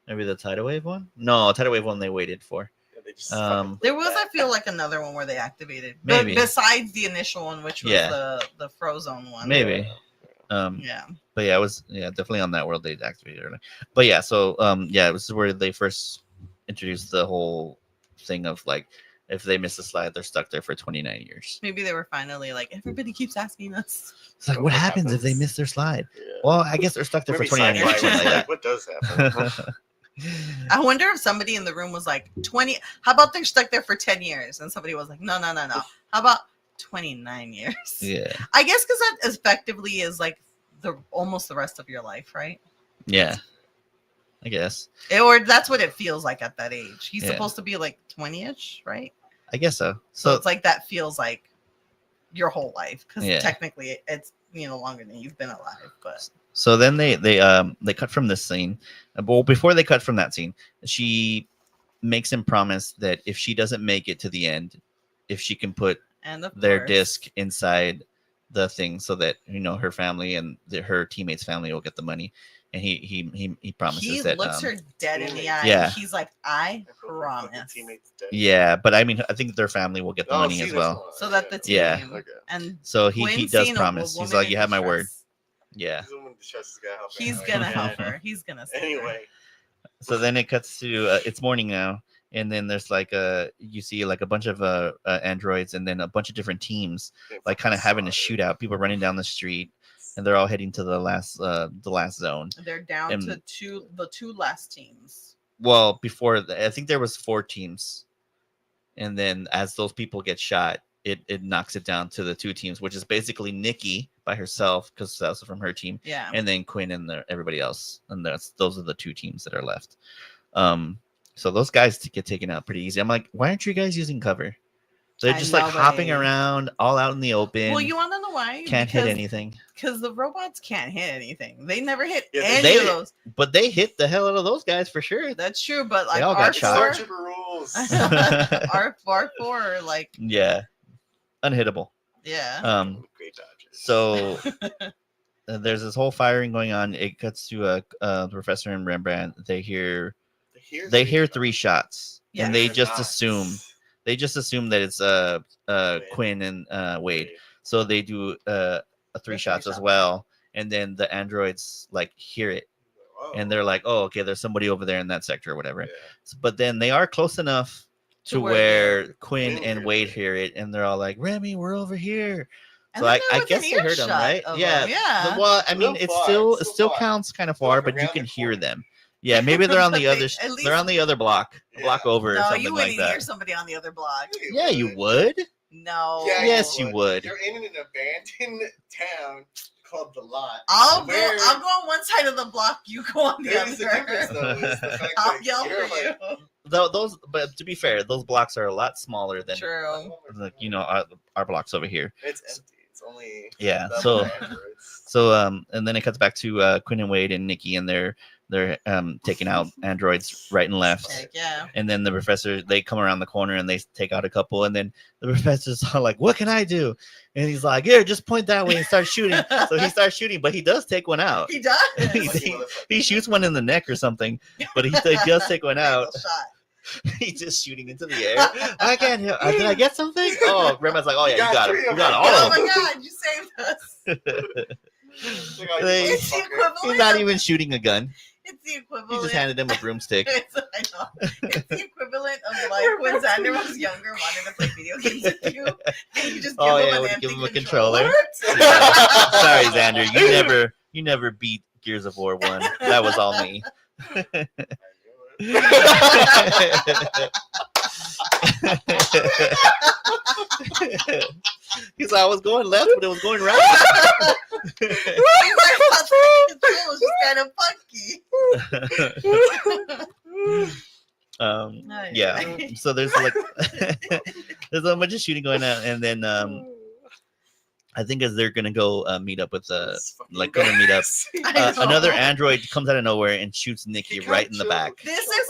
maybe the tidal wave one. No, tidal wave one they waited for. There was, I feel like, another one where they activated. Maybe besides the initial one, which was the Frozone one. Maybe. Yeah. But yeah, it was definitely on that world they activated early. But yeah, so it was where they first introduced the whole thing of like, if they miss a slide, they're stuck there for 29 years. Maybe they were finally like, everybody keeps asking us. It's like, what happens if they miss their slide? Yeah. Well, I guess they're stuck there for 29 years. Like, what does happen? I wonder if somebody in the room was like, 20. How about they're stuck there for 10 years? And somebody was like, no. How about 29 years? Yeah. I guess because that effectively is like almost the rest of your life, right? Yeah. I guess. Or that's what it feels like at that age. He's supposed to be like 20-ish, right? I guess so. So it's like that feels like your whole life because technically it's longer than you've been alive. But so then they cut from this scene. Well, before they cut from that scene, she makes him promise that if she doesn't make it to the end, if she can put their disc inside the thing so that her family and her teammates' family will get the money. And he promises that. He looks her dead in the eye. Yeah. He's like, I promise. Yeah, but I mean, I think their family will get the money as well. So that the team. Yeah. Okay. And so he does promise. He's like, you have my word. Yeah. He's gonna help her. He's gonna save anyway. So then it cuts to it's morning now, and then there's like you see like a bunch of androids, and then a bunch of different teams like kind of having a shootout. People running down the street. And they're all heading to the last zone. They're down to the two last teams. well, before I think there was 4 teams, and then as those people get shot, it knocks it down to the 2 teams, which is basically Nicky by herself because that's from her team, and then Quinn and everybody else, and those are the 2 teams that are left. So those guys get taken out pretty easy. I'm like, why aren't you guys using cover? They're just like hopping around all out in the open. Well, you want to know why? Can't hit anything. Because the robots can't hit anything. They never hit any of those. But they hit the hell out of those guys for sure. That's true. But like they all got shot. Stormtrooper rules. R4 are like unhittable. Yeah. Great dodges. So there's this whole firing going on. It cuts to the professor and Rembrandt. They hear 3 shots, and they just assume. They just assume that it's Quinn and Wade. So they do 3 shots as well. And then the androids like hear it. And they're like, oh, okay, there's somebody over there in that sector or whatever. Yeah. But then they are close enough to where Quinn and Wade hear it. And they're all like, Remy, we're over here. So I guess they heard them, right? Yeah. Well, I mean, it still counts kind of far, but you can hear them. Yeah, maybe they're on the other. They're on the other block, a block over, or something like that. No, you wouldn't hear somebody on the other block. Yeah, you would. No. Yeah, yes, you would. You're in an abandoned town called the Lot. I'll go on one side of the block. You go on the other. I'll yell for you. Those, but to be fair, those blocks are a lot smaller than our blocks over here. It's empty. It's only so and then it cuts back to Quinn and Wade and Nicky, and they're taking out androids right and left. Heck yeah. And then the professor, they come around the corner and they take out a couple, and then the professor's all like, what can I do? And he's like, here, just point that way and start shooting. So he starts shooting, but he does take one out. He does. he shoots one in the neck or something, but he does take one out. He's just shooting into the air. I can't hear. Did I get something? Oh, Rembrandt's like, oh yeah, you got it. You got all of them. Oh my god, you saved us. It's the equivalent. He's not even shooting a gun. It's the equivalent. He just handed him a broomstick. I know. It's the equivalent of like when Xander was younger, wanting to play video games with you, and you just give him a controller. Sorry, Xander, you never beat Gears of War 1. That was all me. Because I was going left, but it was going right. It was just kind of funky. Yeah. So there's like there's a bunch of shooting going on, and then I think as they're gonna go meet up with another android comes out of nowhere and shoots Nicky right in the back. This is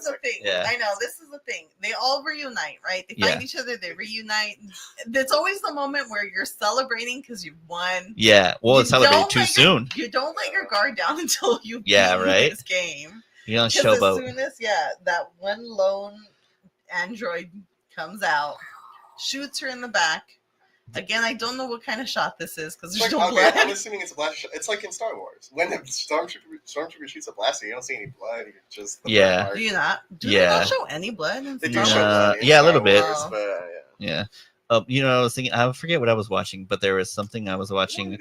the thing. Yeah. I know this is the thing. They all reunite, right? They find each other. They reunite. It's always the moment where you're celebrating because you've won. Yeah. Well, it's celebrating too soon. You don't let your guard down until you beat this game. You don't showboat. As soon as that one lone android comes out, shoots her in the back. Again, I don't know what kind of shot this is because there's no blood. I'm assuming it's a blast shot. It's like in Star Wars. When a stormtrooper shoots a blaster, you don't see any blood. You just do you not? Do they not show any blood in Star Wars? Yeah, a little bit. Yeah. I was thinking. I forget what I was watching, but there was something I was watching.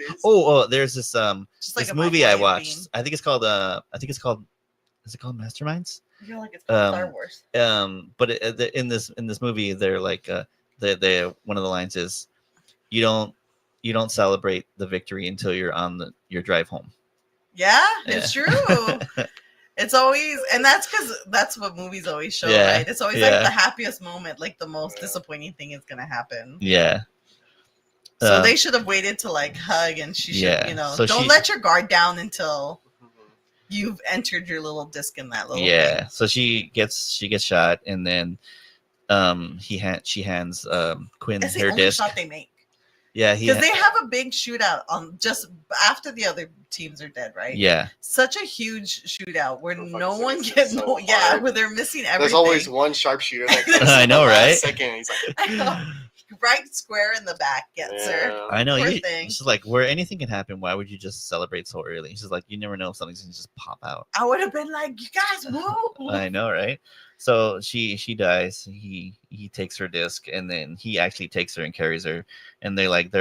There's this this movie I watched. Theme. I think it's called. Is it called Masterminds? I feel like it's called Star Wars. But in this movie, they're like the one of the lines is, you don't celebrate the victory until you're on your drive home. Yeah, it's true. It's always, and that's because that's what movies always show, right? It's always like the happiest moment, like the most disappointing thing is gonna happen. Yeah. So they should have waited to like hug, and she should, so don't let your guard down until you've entered your little disc in that little thing. So she gets shot, and then she hands Quinn her only disc. Shot they make. Yeah, because they have a big shootout on just after the other teams are dead, right? Yeah, such a huge shootout where no one gets where they're missing everything. There's always one sharpshooter that comes I know, right? Second, he's like, I know. Right square in the back gets her. I know. She's like, where anything can happen. Why would you just celebrate so early? She's like, you never know if something's gonna just pop out. I would have been like, you guys, whoa. I know, right? So she dies. He takes her disc, and then he actually takes her and carries her. And and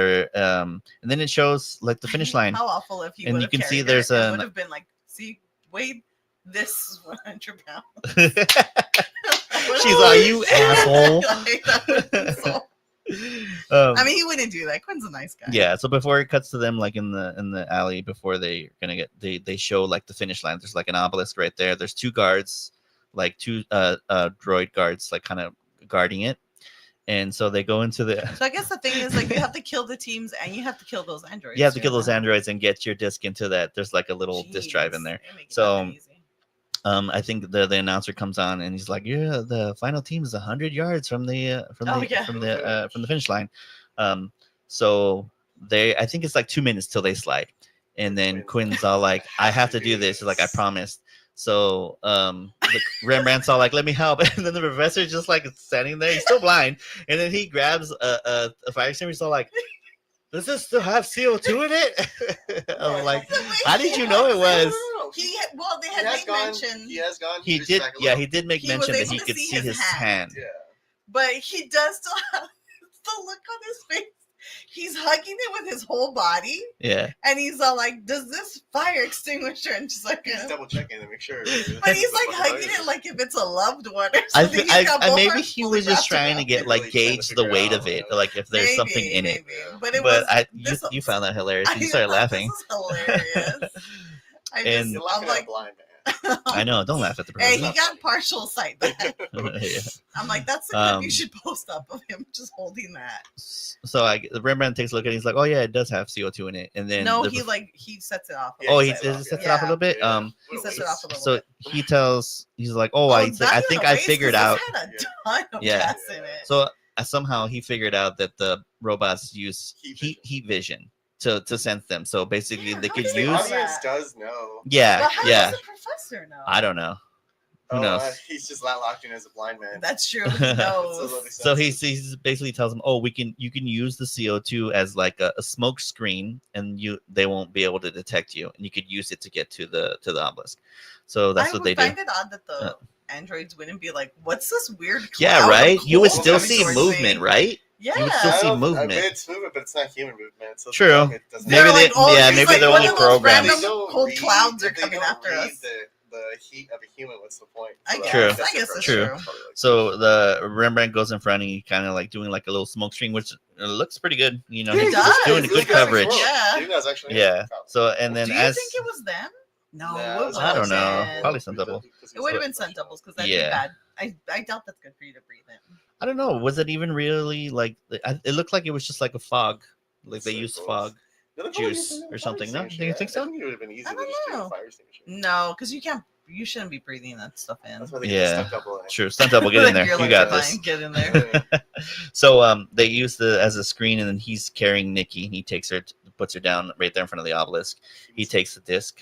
then it shows like the finish line. How awful if he and would you have can carried see her. there's would have been like, see, Wade, This is 100 pounds. She's like, you asshole. I mean, he wouldn't do that. Quinn's a nice guy. Yeah. So before it cuts to them, like in the alley, before they're gonna get, they show like the finish line. There's like an obelisk right there. There's two guards, like two droid guards, like kind of guarding it. And so they go into the. So I guess the thing is, like, you have to kill the teams and you have to kill those androids. You have to kill those androids and get your disc into that. There's like a little disk drive in there. So I think the announcer comes on and he's like, "Yeah, the final team is 100 yards from the finish line." So I think it's like 2 minutes till they slide, and then Quinn's all like, "I have to do this." He's like, "I promised." So Rembrandt's all like, "Let me help," and then the professor's just like standing there. He's still blind, and then he grabs a fire extinguisher. He's all like, "Does this still have CO2 in it?" I'm like, "How did you know it was?" They had made mention. He has gone. He did. Yeah, he did make mention that he could see his hand. Yeah. But he does still have the look on his face. He's hugging it with his whole body. Yeah. And he's all like, "Does this fire extinguisher?" And just like, he's double checking to make sure. But he's like hugging it like if it's a loved one or something. Maybe he was just trying to get like gauge the weight of it, like if there's something in it. But you found that hilarious. You started laughing. This is hilarious. I'm like, blind man. I know. Don't laugh at the person. Hey, he got partial sight back. Yeah. I'm like, that's the clip you should post up of him just holding that. So Rembrandt takes a look at it. He's like, "Oh yeah, it does have CO2 in it." And then he sets it off. He sets it off a little bit. Yeah. He sets it off a little bit. So he's like, I think I figured out. Had a ton of gas in it. So somehow he figured out that the robots use heat vision to sense them. So basically, they could use. The audience does know. Yeah, how does the professor know? I don't know. Who knows? He's just that locked in as a blind man. That's true. He knows. So he basically tells them, you can use the CO2 as like a smoke screen, and they won't be able to detect you, and you could use it to get to the obelisk. So that's what they do. I find it odd that the androids wouldn't be like, "What's this weird cloud?" Yeah, right. You would still see movement, right? Yeah, you would still see movement. It's movement, but it's not human movement. So true. Maybe they're only programmed. Cold clouds are coming after us. The heat of a human. What's the point? I guess that's true. So the Rembrandt goes in front and he kind of like doing like a little smoke screen, which looks pretty good. You know, he's doing a good coverage. Yeah. So and then do you think it was them? No, I don't know. Probably Sun Double. It would have been Sun Doubles because that'd be bad. I doubt that's good for you to breathe in. I don't know. Was it even really like? It looked like it was just like a fog, like they used fog juice or something. No, do you think so? I think it would have been easy to just do a fire extinguisher. No, because you shouldn't be breathing that stuff in. Yeah, true. Stunt double, get in there. You got this. Get in there. So they use as a screen, and then he's carrying Nicky, and he takes her, puts her down right there in front of the obelisk. He takes the disc.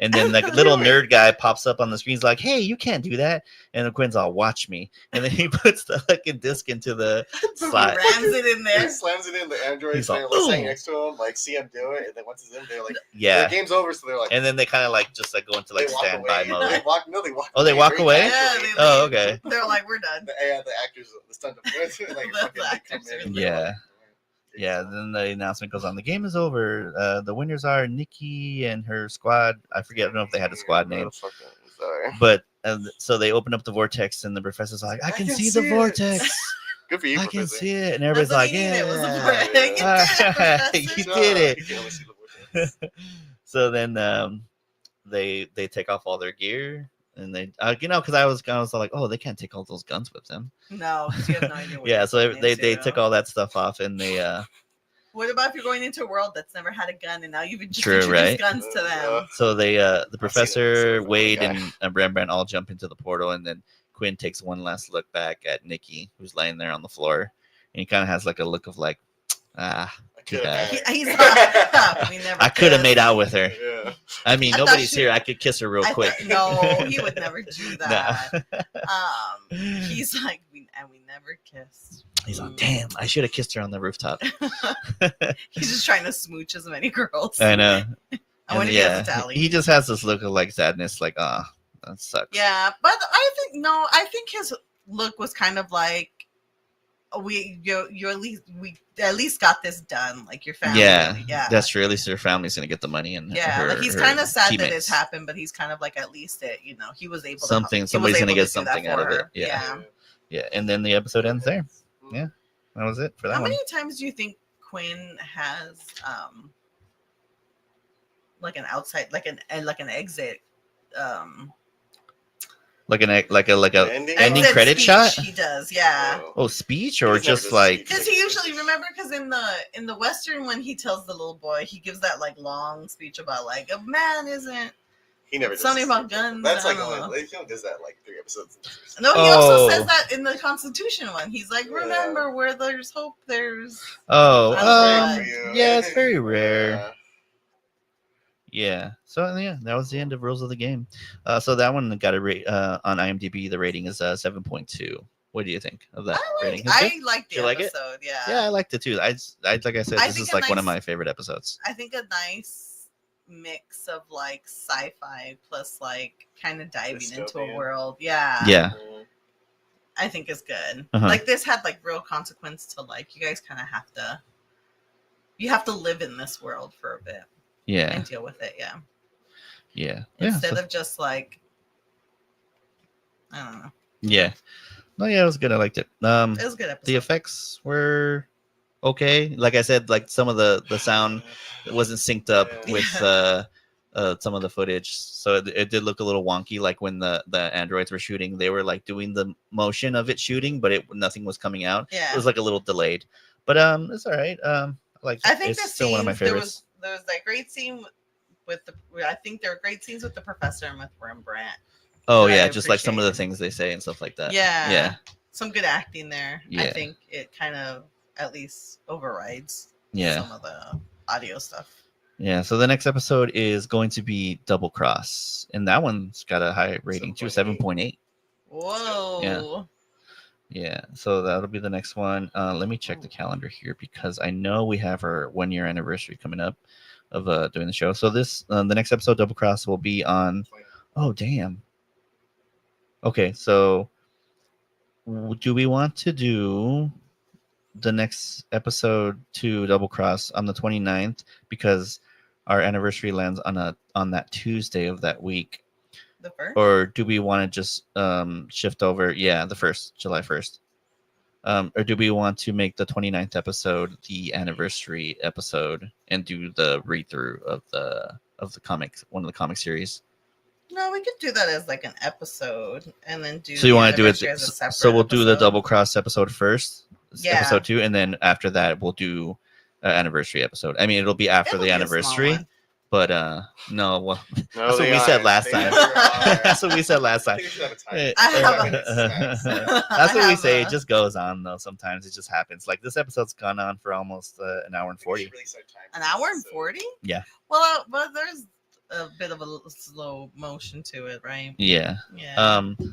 And then the little nerd guy pops up on the screen. He's like, "Hey, you can't do that." And the Quinn's all, "Watch me." And then he puts the fucking disc into the slot. Rams it in there. He slams it in. The androids standing next to him, like see him do it. And then once it's in, they're like, the game's over. So they're like, and then they kind of like just like go into like standby mode. They walk. Oh, they walk away. Yeah, okay. They're like, "We're done." The actors, the stunt double, Yeah. Yeah, then the announcement goes on. The game is over. The winners are Nicky and her squad. I don't know if they had a squad name. Sorry. But so they open up the vortex, and the professor's like, I can see the vortex. Good for you, I can see it. And everybody's like, yeah. You did it. So then they take off all their gear. And they, because I was like, oh, they can't take all those guns with them. No, because you have no idea. Yeah, so they took all that stuff off, and they. What about if you're going into a world that's never had a gun, and now you've introduced guns to them? So they, the Professor, Wade, and Rembrandt all jump into the portal, and then Quinn takes one last look back at Nicky, who's laying there on the floor, and he kind of has like a look of like, too bad. I could have made out with her. Yeah. I mean, nobody's here. I could kiss her real quick. No, he would never do that. He's like, we never kissed. He's like, damn, I should have kissed her on the rooftop. He's just trying to smooch as many girls. I know. I want to get the tally. He just has this look of like sadness, like, that sucks. Yeah, but I think his look was kind of like, you at least got this done. Like your family. Yeah, that's true. At least your family's gonna get the money and like he's kind of sad that it's happened, but he's kind of like at least he was able somebody's gonna get something out of it. Yeah. And then the episode ends there. Yeah, that was it for that. How many times do you think Quinn has like an outside, like an exit? Like a ending credit shot. He does, yeah. Oh, speech or just like because he usually because in the Western when he tells the little boy, he gives that like long speech about like a man isn't. He never does something about guns. That's like only he does that like 3 episodes. No, he also says that in the Constitution one. He's like, remember where there's hope, there's. Yeah, it's very rare. Yeah. So that was the end of Rules of the Game. So that one got a rate on IMDb. The rating is 7.2. What do you think of that rating? I liked the episode. Like yeah. Yeah, I liked it too. I like I said, this is like one of my favorite episodes. I think a nice mix of like sci-fi plus like kind of diving into a world. Yeah. I think is good. Like this had like real consequence to like you guys kind of have to live in this world for a bit. Yeah. And deal with it, yeah. Instead of just like, I don't know. Yeah. No, yeah, it was good. I liked it. It was a good episode. The effects were okay. Like I said, like some of the sound wasn't synced up with some of the footage, so it did look a little wonky. Like when the androids were shooting, they were like doing the motion of it shooting, but nothing was coming out. Yeah. It was like a little delayed, but it's all right. I think it's still one of my favorites. There was that great scene I think there were great scenes with the professor and with Rembrandt. Oh yeah, just like some of the things they say and stuff like that. Yeah. Some good acting there. Yeah. I think it kind of at least overrides some of the audio stuff. Yeah, so the next episode is going to be Double Cross, and that one's got a high rating too, 7.8. Whoa. Yeah, so that'll be the next one. Let me check the calendar here because I know we have our 1-year anniversary coming up of doing the show. So this the next episode, Double Cross, will be on. Oh damn. Okay, so do we want to do the next episode to Double Cross on the 29th because our anniversary lands on that Tuesday of that week? The 1st? Or do we want to just shift over? Yeah, the 1st, July 1st. Or do we want to make the 29th episode the anniversary episode and do the read-through of the comics, one of the comic series? No, we could do that as like an episode and then do. So you want to do it? So we'll do the Double Cross episode first, episode 2, and then after that we'll do an anniversary episode. I mean, it'll be after the anniversary. But no, well, that's what we said last time. That's what we said last time. That's what we say. It just goes on though. Sometimes it just happens. Like this episode's gone on for almost an hour and 40. An hour and 40? Yeah. Well, but there's a bit of a slow motion to it, right? Yeah.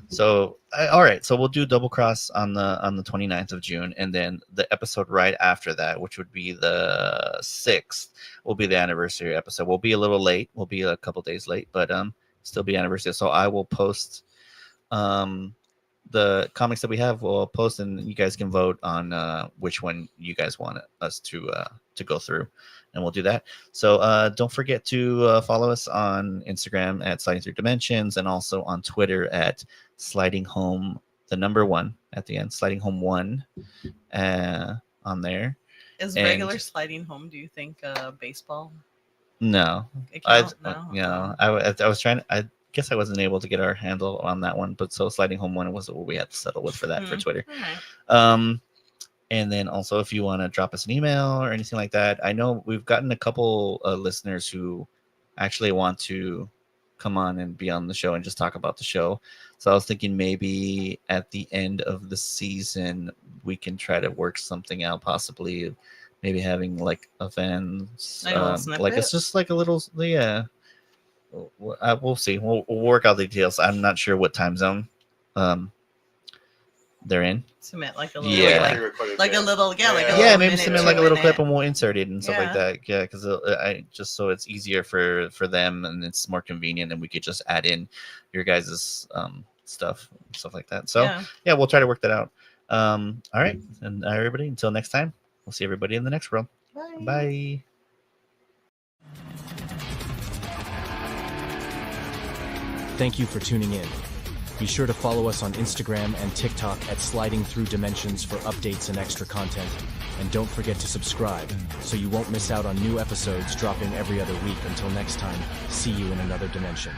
So all right. So we'll do Double Cross on the 29th of June, and then the episode right after that, which would be the 6th, will be the anniversary episode. We'll be a little late. We'll be a couple days late, but still be anniversary. So I will post the comics that we have. We'll post, and you guys can vote on which one you guys want us to go through. And we'll do that. So don't forget to follow us on Instagram at Sliding Through Dimensions, and also on Twitter at Sliding Home, the number 1 at the end, Sliding Home 1 on there. Is regular Sliding Home, do you think, baseball? No. No? I was trying. I guess I wasn't able to get our handle on that one, but so Sliding Home 1 was what we had to settle with for that for Twitter. Okay. And then also, if you want to drop us an email or anything like that, I know we've gotten a couple listeners who actually want to come on and be on the show and just talk about the show. So I was thinking maybe at the end of the season, we can try to work something out, possibly maybe having like events. Like it's just like a little, we'll see. We'll work out the details. I'm not sure what time zone they're in. Submit like a little, like a little maybe submit like a little clip and we'll insert it and stuff like that. Yeah, because I just so it's easier for them and it's more convenient, and we could just add in your guys' stuff like that. So yeah, we'll try to work that out. All right. And everybody, until next time, we'll see everybody in the next room. Bye. Bye. Thank you for tuning in. Be sure to follow us on Instagram and TikTok at Sliding Through Dimensions for updates and extra content. And don't forget to subscribe so you won't miss out on new episodes dropping every other week. Until next time, see you in another dimension.